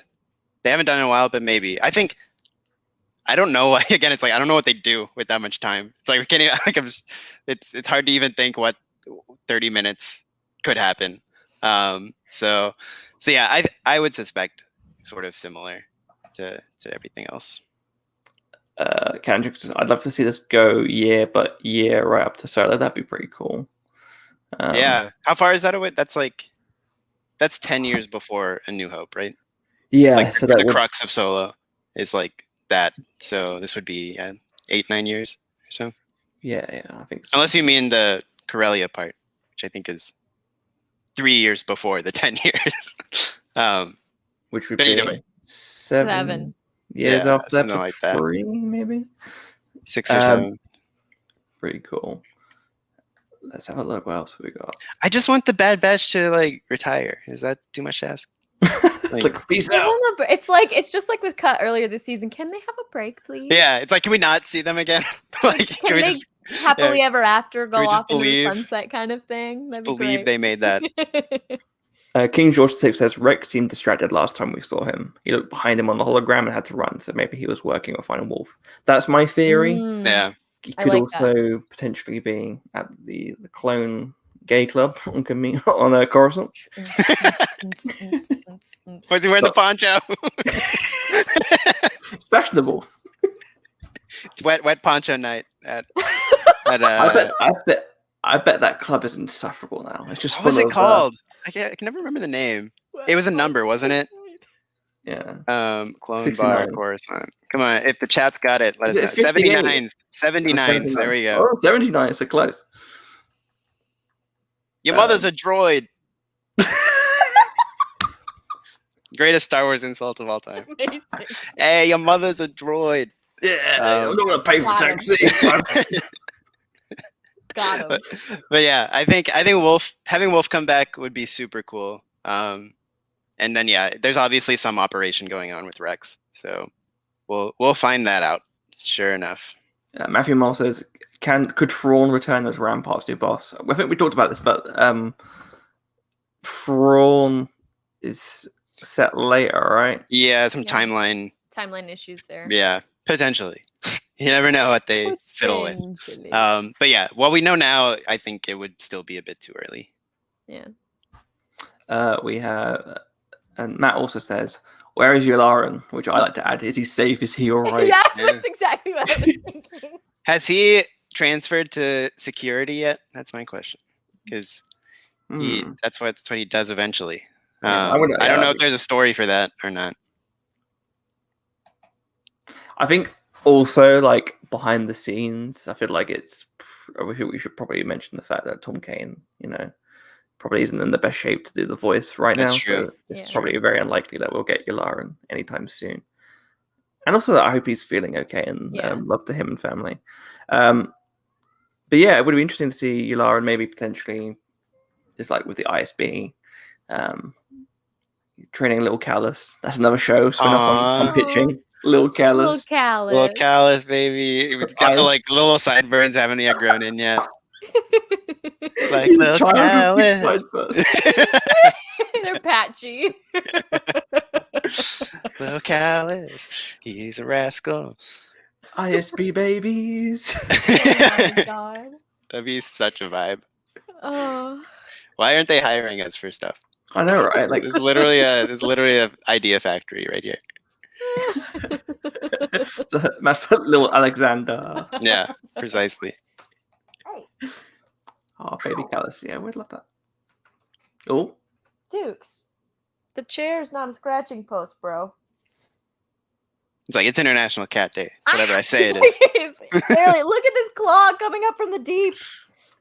haven't done it in a while, but maybe. I don't know. Again, it's like I don't know what they do with that much time. It's like we can't even, like it's hard to even think what 30 minutes could happen. So yeah, I would suspect sort of similar to everything else. Kendrick says, I'd love to see this go year right up to Solo. That'd be pretty cool. Yeah. How far is that away? That's 10 years before A New Hope, right? Yeah. Like so the crux of Solo is like that. So this would be 8-9 years or so. Yeah, I think so. Unless you mean the Corellia part, which I think is 3 years before the 10 years. Which would be 7 years after that, like 3, maybe 6 or 7. Pretty cool. Let's have a look. What else have we got? I just want the Bad Batch to like retire. Is that too much to ask? Like, peace out. It's just like with Cut earlier this season. Can they have a break, please? Yeah, it's like, can we not see them again? Like, can we just happily ever after go off into the sunset kind of thing? Just believe they made that. King George VI says Rex seemed distracted last time we saw him. He looked behind him on the hologram and had to run, so maybe he was working on finding Wolf. That's my theory. Yeah. He I could like also potentially be at the clone gay club on Kamino on Coruscant. Was he wearing the poncho? It's fashionable. It's wet poncho night at I bet that club is insufferable now. It's just what was full it of, called? I can never remember the name. It was a number, wasn't it? Yeah. Clone 69. Bar Coruscant. Come on, if the chat's got it, let us Is know. it 58? 79s. There we go. Oh, 79, so close. Your mother's a droid. Greatest Star Wars insult of all time. Amazing. Hey, your mother's a droid. Yeah, I'm not gonna pay for Got him. taxi. Got him. But yeah, I think having Wolf come back would be super cool. And then yeah, there's obviously some operation going on with Rex, so we'll find that out. Sure enough. Matthew Mull says, could Thrawn return as Rampart's new boss? I think we talked about this, but Thrawn is set later, right? Yeah, some Yeah. timeline Issues there. Yeah, potentially. You never know what they fiddle with. Potentially. But yeah, what we know now, I think it would still be a bit too early. Yeah. We have, and Matt also says, where is Yularen? Which I like to add. Is he safe? Is he all right? Yes, Yeah. that's exactly what I was thinking. Has he transferred to security yet? That's my question. Because that's what he does eventually. Yeah, I don't know if there's a story for that or not. I think also, like, behind the scenes, I feel like we should probably mention the fact that Tom Kane, probably isn't in the best shape to do the voice right That's now. true. So it's probably very unlikely that we'll get Yularen anytime soon. And also that I hope he's feeling okay and love to him and family. But yeah, it would be interesting to see Yularen maybe potentially, just like with the ISB, training Little Callus. That's another show. So I'm pitching. Little Callus. Little Callus, baby. He's got the little sideburns, haven't yet grown in yet. Like Little Callus. They're patchy. Little Callus. He's a rascal. ISB babies. Oh my god. That'd be such a vibe. Oh. Why aren't they hiring us for stuff? I know, right? Like, it's literally a idea factory right here. Little Alexander. Yeah, precisely. Oh, baby Callus. Yeah, we'd love that. Oh, Dukes, the chair's not a scratching post, bro. It's like it's International Cat Day. It's whatever I say it is. Clearly, look at this claw coming up from the deep.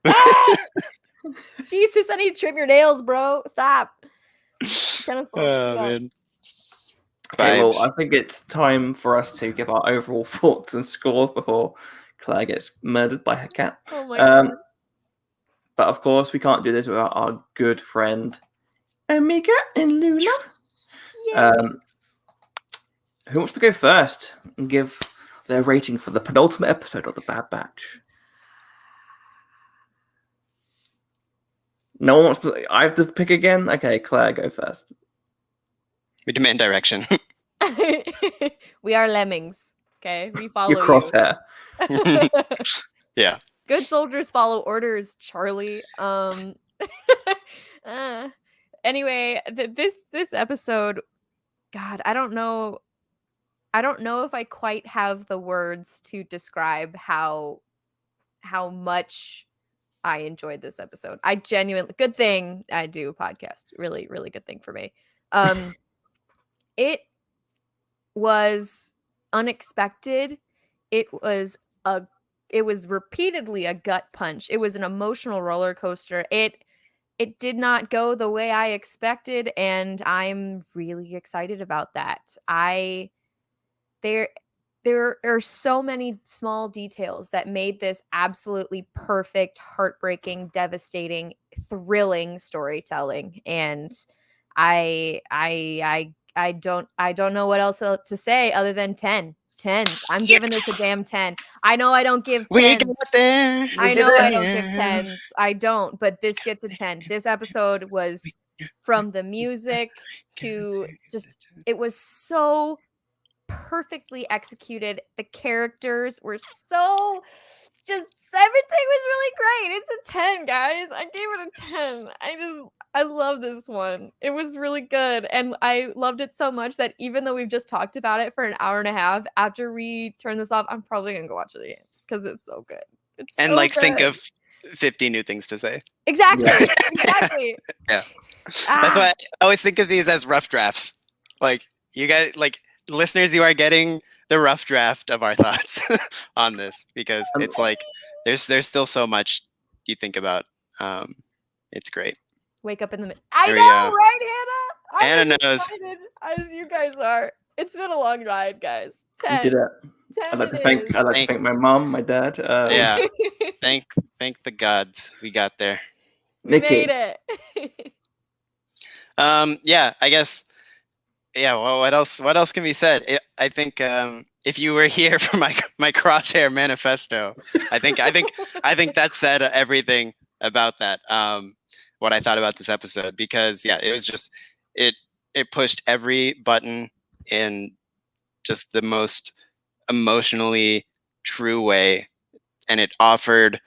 Ah! Jesus, I need to trim your nails, bro. Stop. Oh man. Okay, well, I think it's time for us to give our overall thoughts and scores before Claire gets murdered by her cat. Oh my god. But of course, we can't do this without our good friend Omega and Luna. Who wants to go first and give their rating for the penultimate episode of the Bad Batch? No one wants to. I have to pick again. Okay, Claire, go first. We demand direction. We are lemmings. Okay, we follow Your crosshair. Yeah. Good soldiers follow orders, Charlie. Anyway, this episode, God, I don't know if I quite have the words to describe how much I enjoyed this episode. I genuinely, good thing I do a podcast. Really, really good thing for me. It was unexpected. It was repeatedly a gut punch. It was an emotional roller coaster. It did not go the way I expected, and I'm really excited about that. There are so many small details that made this absolutely perfect, heartbreaking, devastating, thrilling storytelling, and I don't know what else to say other than 10. 10s. I'm giving this a damn 10. I know I don't give 10s. We got there. I know I don't give 10s. I don't, but this gets a 10. This episode was from the music to just, it was so perfectly executed. The characters were so, just everything was really great. It's a 10, guys. I gave it a 10. I love this one. It was really good. And I loved it so much that even though we've just talked about it for an hour and a half, after we turn this off, I'm probably gonna go watch it again because it's so good. It's And so like good. think of 50 new things to say. Exactly. Yeah. Exactly. Yeah. That's why I always think of these as rough drafts. Like you guys, like listeners, you are getting the rough draft of our thoughts on this because it's like there's still so much you think about. It's great. Wake up in the I There we know, go. right, Hannah? I'm Hannah as knows. excited as you guys are. It's been a long ride, guys. You 10. did it. 10 I'd like to it is. thank my mom, my dad. Yeah. Thank the gods we got there. We Nicky. made it. Yeah, I guess. Yeah. Well, what else can be said? I think if you were here for my crosshair manifesto, I think that said everything about that. What I thought about this episode, because yeah, it was just it pushed every button in just the most emotionally true way, and it offered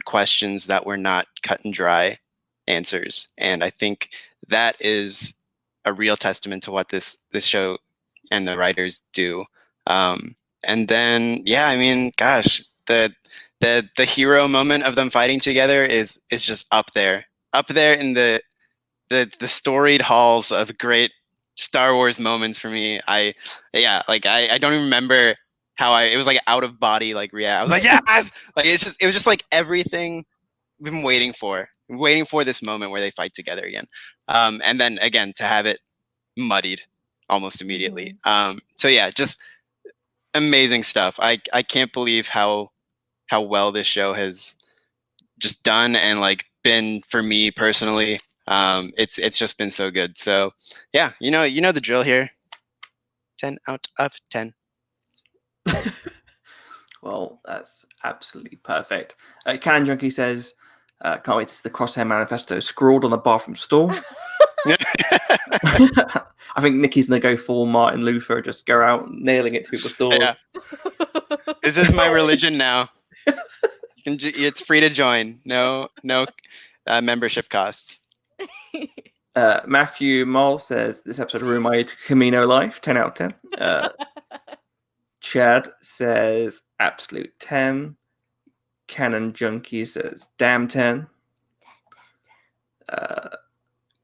questions that were not cut and dry answers, and I think that is a real testament to what this show and the writers do. And then yeah, I mean, gosh, the hero moment of them fighting together is just up there in the storied halls of great Star Wars moments for me. I don't even remember how it was like out of body like react. I was like, yes! Like it was just like everything we've been waiting for this moment where they fight together again. And then again to have it muddied almost immediately. So yeah, just amazing stuff. I can't believe how well this show has just done and like been for me personally. It's just been so good. So yeah, you know the drill here. 10 out of 10. Well, that's absolutely perfect. Canon Junkie says, can't wait to see the Crosshair Manifesto scrawled on the bathroom stall. I think Nicky's going to go full Martin Luther, just go out nailing it to people's doors. Yeah. This is my religion now. It's free to join. No membership costs. Matthew Mole says, this episode ruined my Kamino life, 10 out of 10. Chad says, absolute 10. Canon Junkie says, damn 10.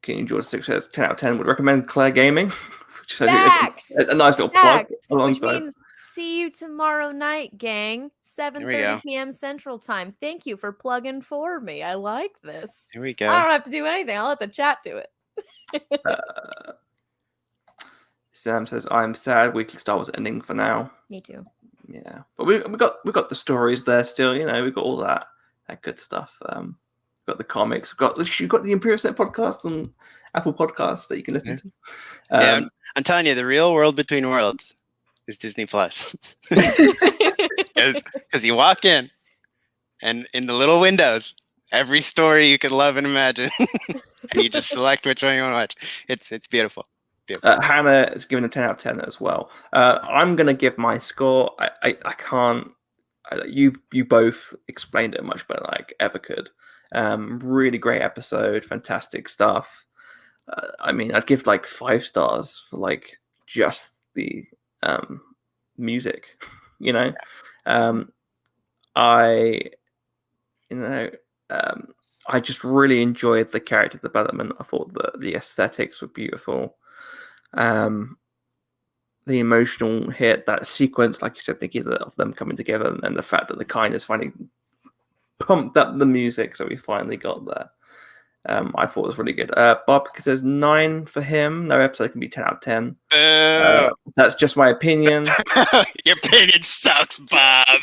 King George 6 says, 10 out of 10. Would recommend Claire Gaming. Which is a nice little plug. Which means see you tomorrow night, gang. 7:30 p.m. Central Time. Thank you for plugging for me. I like this. Here we go. I don't have to do anything. I'll let the chat do it. Sam says, I'm sad weekly Star Wars ending for now. Me too. Yeah. But we got the stories there still, we've got all that good stuff. We've got the comics, you've got the Imperial Senate Podcast on Apple Podcasts that you can listen to. Yeah, I'm telling you, the real world between worlds is Disney Plus. Because you walk in and in the little windows, every story you could love and imagine. And you just select which one you want to watch. It's beautiful. Hannah is given a 10 out of 10 as well. I'm going to give my score. I can't. You both explained it much better than I ever could. Really great episode. Fantastic stuff. I mean, I'd give like 5 stars for like just the music. I just really enjoyed the character development. I thought the aesthetics were beautiful. The emotional hit, that sequence, like you said, Nicky, of them coming together, and the fact that the kindness finally pumped up the music, so we finally got there. I thought it was really good. Bob says 9 for him. No episode can be 10 out of 10. That's just my opinion. Your opinion sucks, Bob.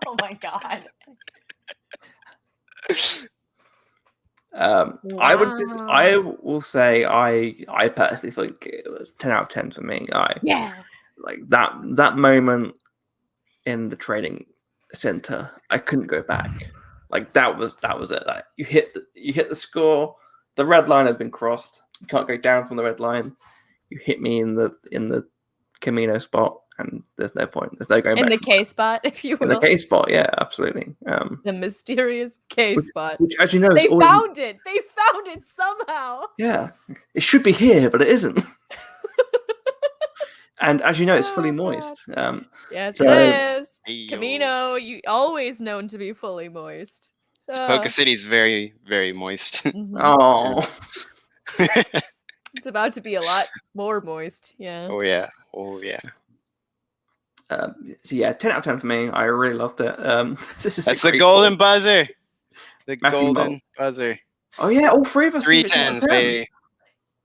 Oh my god. I will say I personally think it was 10 out of 10 for me. Like that moment in the training center, I couldn't go back. Like that was it. Like you hit the score. The red line had been crossed. You can't go down from the red line. You hit me in the Kamino spot, and there's no point. There's no going back. In the K spot, if you will. In the K spot, yeah, absolutely. The mysterious K spot. Which, as you know, they found it. They found it somehow. Yeah, it should be here, but it isn't. And as you know, it's fully moist. Yes, it is. Kamino, you always known to be fully moist. Focus City's very, very moist. Oh. It's about to be a lot more moist. Yeah. Oh yeah. So yeah, 10 out of 10 for me. I really loved it. That's the golden buzzer. The golden buzzer. Oh yeah, all three of us. 3 10s, baby.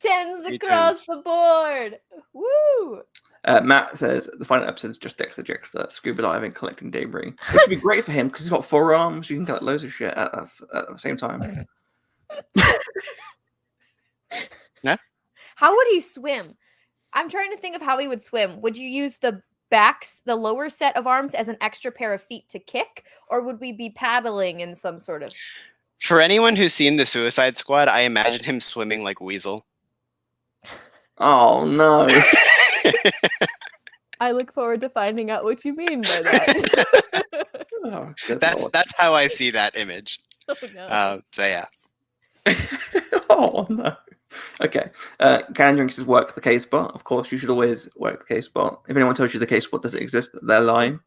10s across the board. Woo! Matt says the final episode is just Dexter Jettster scuba diving, collecting debris, which would be great for him because he's got 4 arms. You can collect loads of shit at the same time. Yeah. How would he swim? I'm trying to think of how he would swim. Would you use the lower set of arms as an extra pair of feet to kick, or would we be paddling in some sort of? For anyone who's seen the Suicide Squad, I imagine him swimming like Weasel. Oh no. I look forward to finding out what you mean by that. Oh, that's how I see that image. Oh, no. So yeah. Oh no. Okay. Can Drinks says work the K spot. Of course, you should always work the K spot. If anyone tells you the K spot doesn't exist, they're lying.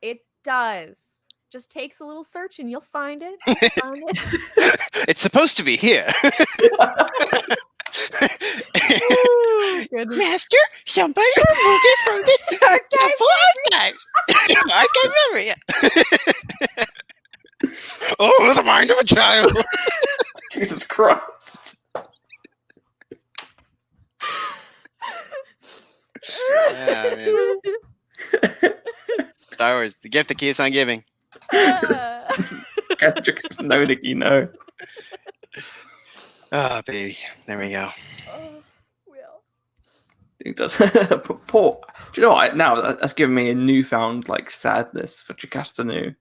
It does. Just takes a little search and you'll find it. It's supposed to be here. Master, somebody removed it from the archive memory. Oh, the mind of a child. Jesus Christ. Yeah, man. Star Wars, the gift that keeps on giving. Kendrick's no, Nicky, no. Oh, baby. There we go. Poor. Do you know what? Now that's given me a newfound like sadness for Chicastanu.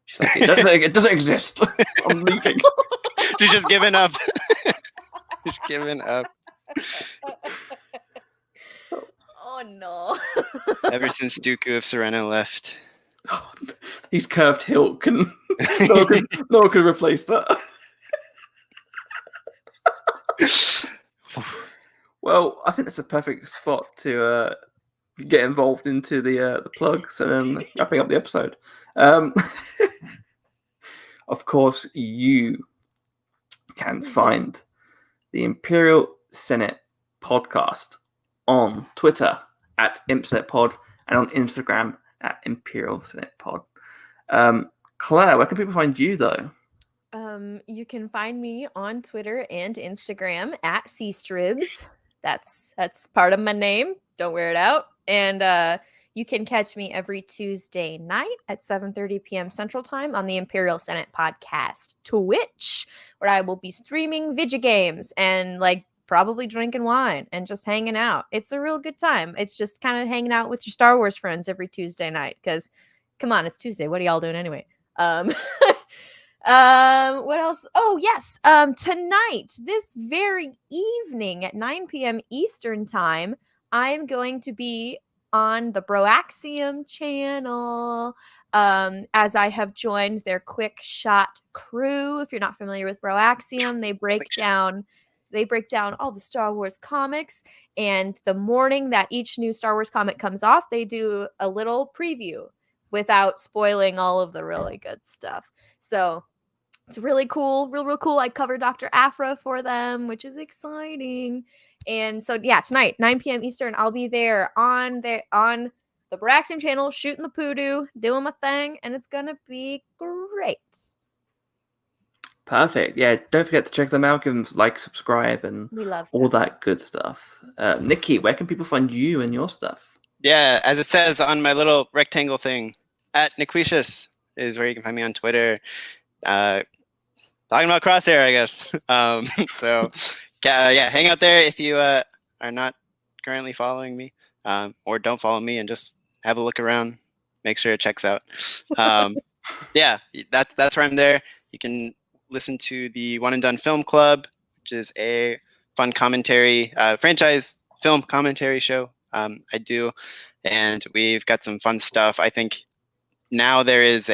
She's like, it doesn't exist. I'm leaving. She's just giving up. Just giving up. Oh no. Ever since Dooku of Serena left. Oh, he's curved hilt can no one can replace that. Well, I think that's a perfect spot to get involved into the plugs and then wrapping up the episode. Of course, you can find the Imperial Senate Podcast on Twitter at ImpSenatPod and on Instagram at Imperial Senate Pod. Claire, where can people find you though? You can find me on Twitter and Instagram at cstribs. That's part of my name. Don't wear it out. And you can catch me every Tuesday night at 7:30 p.m. Central Time on the Imperial Senate Podcast Twitch, where I will be streaming video games and like probably drinking wine and just hanging out. It's a real good time. It's just kind of hanging out with your Star Wars friends every Tuesday night because, come on, it's Tuesday. What are y'all doing anyway? What else? Oh, yes. Tonight, this very evening at 9 p.m. Eastern Time, I'm going to be on the Broaxium channel, as I have joined their Quick Shot crew. If you're not familiar with Broaxium, they break down all the Star Wars comics, and the morning that each new Star Wars comic comes off, they do a little preview without spoiling all of the really good stuff. So it's really cool, real cool. I cover Dr. Aphra for them, which is exciting. And so yeah, tonight, 9 p.m. Eastern, I'll be there on the Braxium channel, shooting the poodoo, doing my thing, and it's gonna be great. Perfect. Yeah, don't forget to check them out. Give them like, subscribe, and we love all that good stuff. Nicky, where can people find you and your stuff? Yeah, as it says on my little rectangle thing, at Niquitius is where you can find me on Twitter. Talking about Crosshair, I guess. So yeah, hang out there if you are not currently following me, or don't follow me and just have a look around. Make sure it checks out. yeah, that's where I'm there. You can listen to the One and Done Film Club, which is a fun commentary, franchise film commentary show I do. And we've got some fun stuff. I think now there is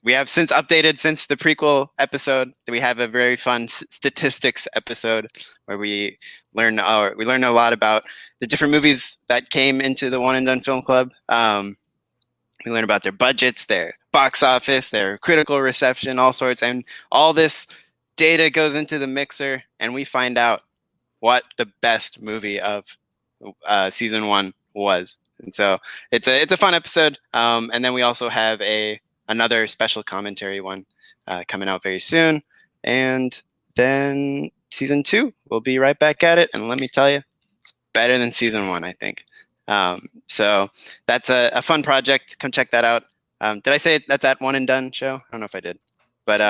we have since updated since the prequel episode. We have a very fun statistics episode where we learn a lot about the different movies that came into the One and Done Film Club. We learn about their budgets, their box office, their critical reception, all sorts, and all this data goes into the mixer, and we find out what the best movie of season 1 was. And so it's a fun episode. And then we also have another special commentary one coming out very soon. And then season 2, we'll be right back at it. And let me tell you, it's better than season 1, I think. So that's a fun project. Come check that out. Did I say that's at One and Done Show? I don't know if I did. But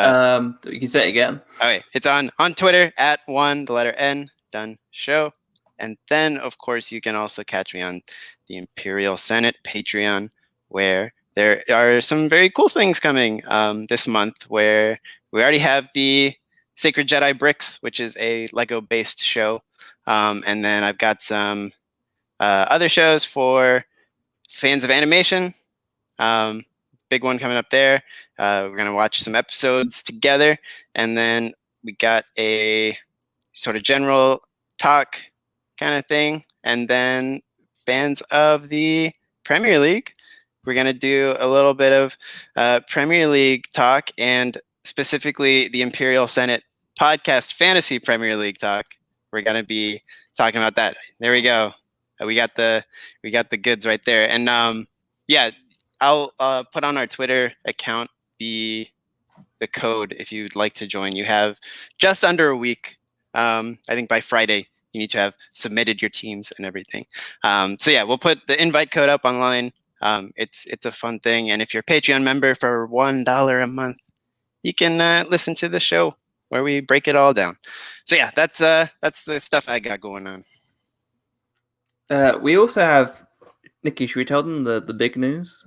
you can say it again. Okay, it's on Twitter at one, the letter N, Done Show. And then, of course, you can also catch me on the Imperial Senate Patreon, where there are some very cool things coming this month, where we already have the Sacred Jedi Bricks, which is a Lego-based show. And then I've got some other shows for fans of animation. Big one coming up there. We're going to watch some episodes together. And then we got a sort of general talk kind of thing. And then fans of the Premier League, we're going to do a little bit of Premier League talk, and specifically the Imperial Senate Podcast Fantasy Premier League talk. We're going to be talking about that. There we go. We got the goods right there. And yeah, I'll put on our Twitter account the code if you'd like to join. You have just under a week. I think by Friday you need to have submitted your teams and everything. So yeah, we'll put the invite code up online. It's a fun thing, and if you're a Patreon member for $1 a month, you can listen to the show where we break it all down. So yeah, that's the stuff I got going on. We also have Nicky. Should we tell them the big news?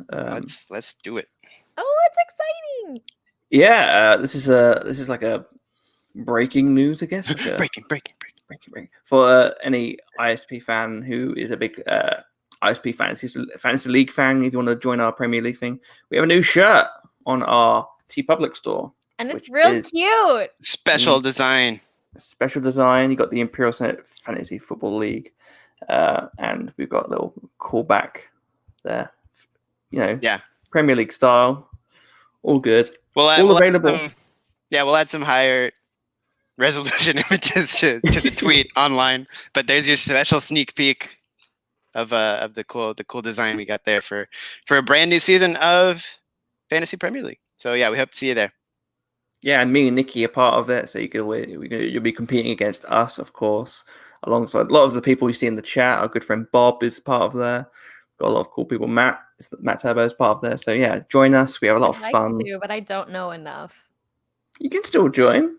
Let's do it. Oh, it's exciting! Yeah, this is like a breaking news, I guess. Like breaking. For any ISP fan who is a big ISP fantasy league fan. If you want to join our Premier League thing, we have a new shirt on our TeePublic store, and it's real cute. Special design. You got the Imperial Senate Fantasy Football League. And we've got a little callback there, yeah, Premier League style, all good. We'll available. We'll add some higher resolution images to the tweet online. But there's your special sneak peek of the cool design we got there for a brand new season of Fantasy Premier League. So yeah, we hope to see you there. Yeah, and me and Nicky are part of it, so you'll be competing against us, of course. Alongside a lot of the people you see in the chat. Our good friend Bob is part of there. Got a lot of cool people. Matt Turbo is part of there. So yeah, join us. We have a lot of fun. To, but I don't know enough. You can still join.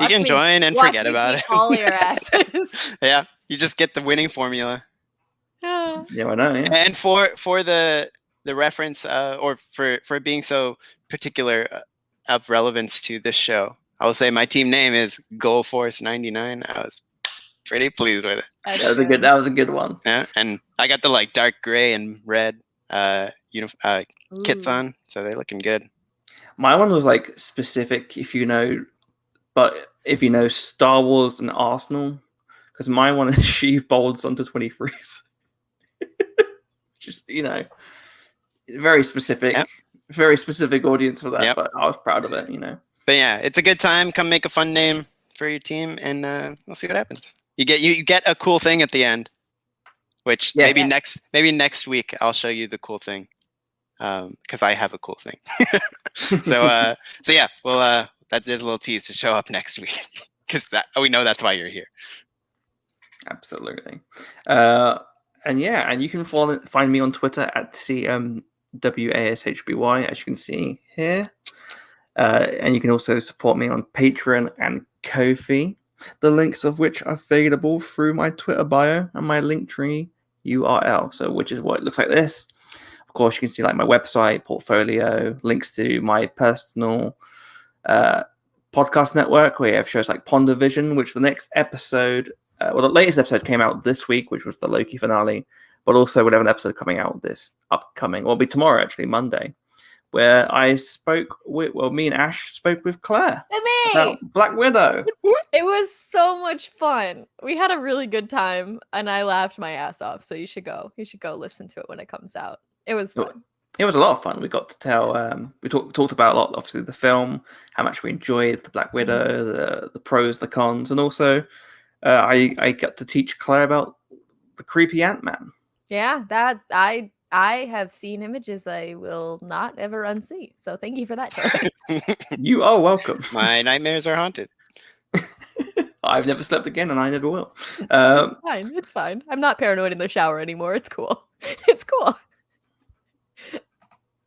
You can join and forget about it. All your asses. Yeah, you just get the winning formula. Yeah, I know. Yeah. And for the reference, or for being so particular of relevance to this show, I will say my team name is Goal Force 99. I was pretty pleased with it. That was a good one. Yeah, and I got the dark gray and red kits on, so they're looking good. My one was specific, if you know Star Wars and Arsenal, because my one is Sheave Bolds under 23s. Just very specific, very specific audience for that. Yep. But I was proud of it, But yeah, it's a good time. Come make a fun name for your team, and we'll see what happens. You get a cool thing at the end, which maybe next week I'll show you the cool thing, because I have a cool thing. so yeah, well there's a little tease to show up next week, because we know that's why you're here. Absolutely, and you can find me on Twitter at CMWASHBY, as you can see here, and you can also support me on Patreon and Ko-fi. The links of which are available through my Twitter bio and my Linktree URL. So, which is what it looks like this. Of course, you can see like my website, portfolio, links to my personal podcast network where you have shows like Ponder Vision, which the next episode, the latest episode came out this week, which was the Loki finale, but also we'll have an episode coming out this upcoming, or it'll be tomorrow actually, Monday, where I spoke with, me and Ash spoke with Claire about Black Widow. It was so much fun. We had a really good time, and I laughed my ass off. So you should go. You should go listen to it when it comes out. It was fun. It was a lot of fun. We got to tell. We talked about a lot, obviously, the film, how much we enjoyed the Black Widow, the pros, the cons, and also I got to teach Claire about the creepy Ant-Man. Yeah, that I have seen images I will not ever unsee. So thank you for that, Charlie. You are welcome. My nightmares are haunted. I've never slept again, and I never will. It's fine. I'm not paranoid in the shower anymore. It's cool. It's cool.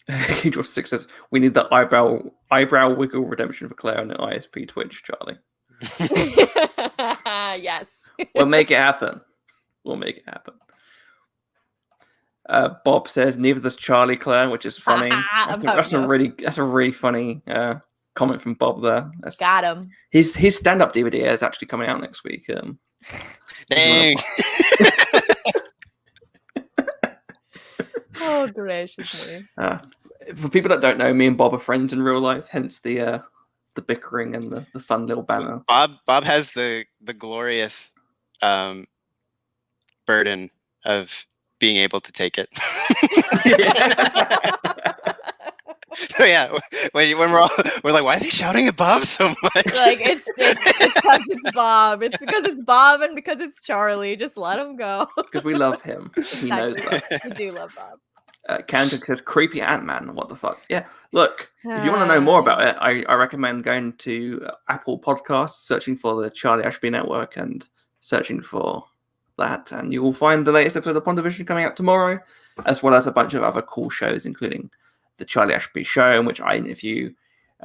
Angel 6 says, we need the eyebrow wiggle redemption for Claire on the ISP Twitch, Charlie. Yes. We'll make it happen. Bob says, neither does Charlie, Claire, which is funny. That's a really funny comment from Bob there. Got him. His stand-up DVD is actually coming out next week. Dang. Oh, gracious me. For people that don't know, me and Bob are friends in real life, hence the bickering and the fun little banner. Bob has the glorious burden of being able to take it. So yeah, when we're like, why are they shouting at Bob so much? Like it's because it's Bob. It's because it's Bob and because it's Charlie. Just let him go. Because we love him. He knows that. We do love Bob. Kendrick says, creepy Ant-Man. What the fuck? Yeah, look, if you want to know more about it, I recommend going to Apple Podcasts, searching for the Charlie Ashby Network and searching for that, and you will find the latest episode of Ponder Vision coming out tomorrow, as well as a bunch of other cool shows, including the Charlie Ashby Show, in which I interview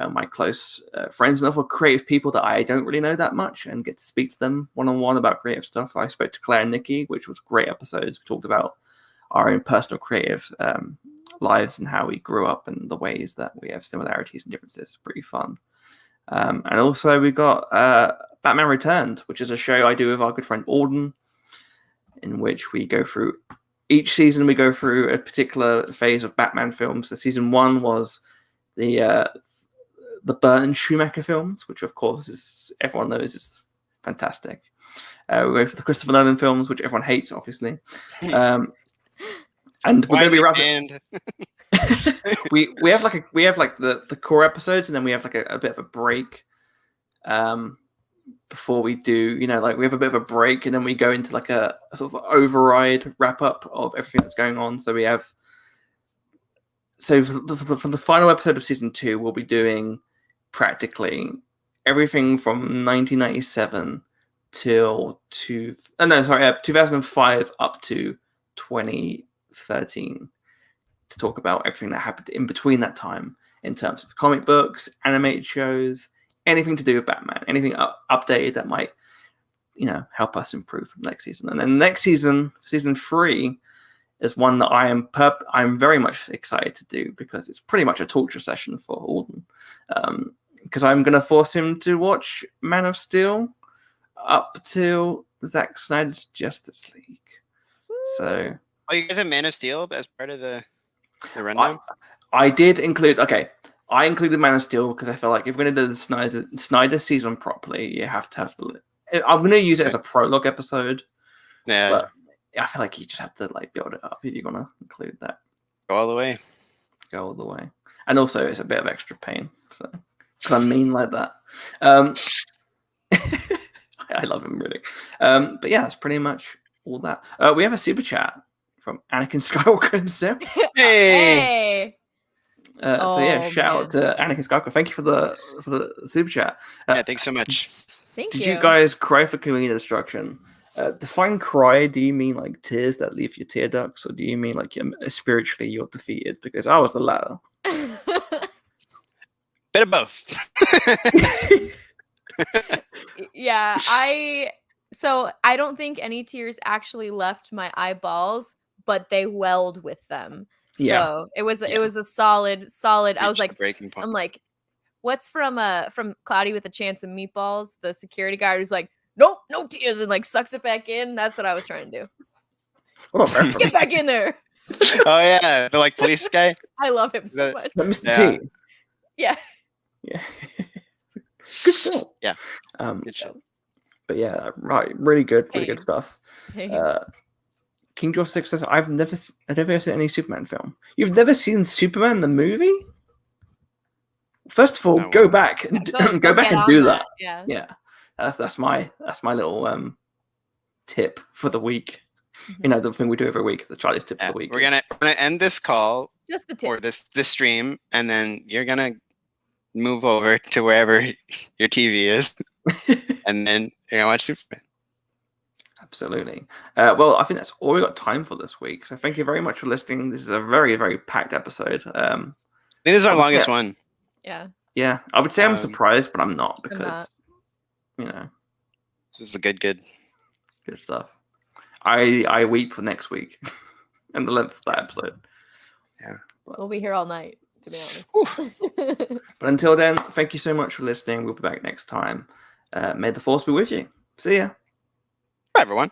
my close friends and other creative people that I don't really know that much and get to speak to them one-on-one about creative stuff. I spoke to Claire and Nicky, which was great episodes. We talked about our own personal creative lives and how we grew up and the ways that we have similarities and differences. It's pretty fun. And also we got Batman Returned, which is a show I do with our good friend Auden, in which we go through each season. We go through a particular phase of Batman films. So season 1 was the Burton Schumacher films, which of course is everyone knows is fantastic. We go for the Christopher Nolan films, which everyone hates, obviously. And we're going to be wrapping. we have like the core episodes, and then we have like a bit of a break. Before we do, we have a bit of a break, and then we go into like a sort of override wrap up of everything that's going on. So we have, for the final episode of season 2, we'll be doing practically everything from 1997 till 2005 up to 2013 to talk about everything that happened in between that time in terms of comic books, animated shows, anything to do with Batman, anything updated that might, help us improve from next season. And then next season, season 3, is one that I'm very much excited to do, because it's pretty much a torture session for Auden. Because I'm going to force him to watch Man of Steel up to Zack Snyder's Justice League. So, you guys have Man of Steel as part of the rundown? I did include. Okay, I included Man of Steel because I felt like if we're going to do the Snyder season properly, you have to have the. I'm going to use it as a prologue episode. Yeah. But I feel like you just have to build it up if you're going to include that. Go all the way. And also, it's a bit of extra pain. So, because I'm mean like that. I love him really. But yeah, that's pretty much all that. We have a super chat from Anakin Skywalker himself. Hey. So yeah, shout out to Anakin Skywalker. Thank you for the super chat. Thanks so much. Thank you. Did you guys cry for Kamino destruction? Define cry. Do you mean like tears that leave your tear ducts, or do you mean like spiritually you're defeated? Because I was the latter. Bit of both. Yeah, I don't think any tears actually left my eyeballs, but they welled with them. So it was a solid. I was like, breaking point. I'm like, what's from Cloudy with a Chance of Meatballs? The security guard who's like, nope, no tears, and like sucks it back in. That's what I was trying to do. What a reference. Get back in there. Oh yeah, the like police guy. I love him so much. Mr. T. Yeah. Yeah. Good film. Yeah. Good show. But yeah, right, really good stuff. King George Success. I've never seen any Superman film. You've never seen Superman the movie? First of all, go back and go back and do that. Yeah. That's my little tip for the week. You know, the thing we do every week, the Charlie's tip for the week. We're gonna end this call, just the tip, or this stream, and then you're gonna move over to wherever your TV is, and then you're gonna watch Superman. Absolutely. Well, I think that's all we got time for this week. So thank you very much for listening. This is a very, very packed episode. I think this is our longest one. Yeah. Yeah, I would say I'm surprised, but I'm not because you know, this is the good stuff. I weep for next week and the length of that episode. Yeah, we'll be here all night, to be honest. But until then, thank you so much for listening. We'll be back next time. May the force be with you. See ya. Bye, everyone.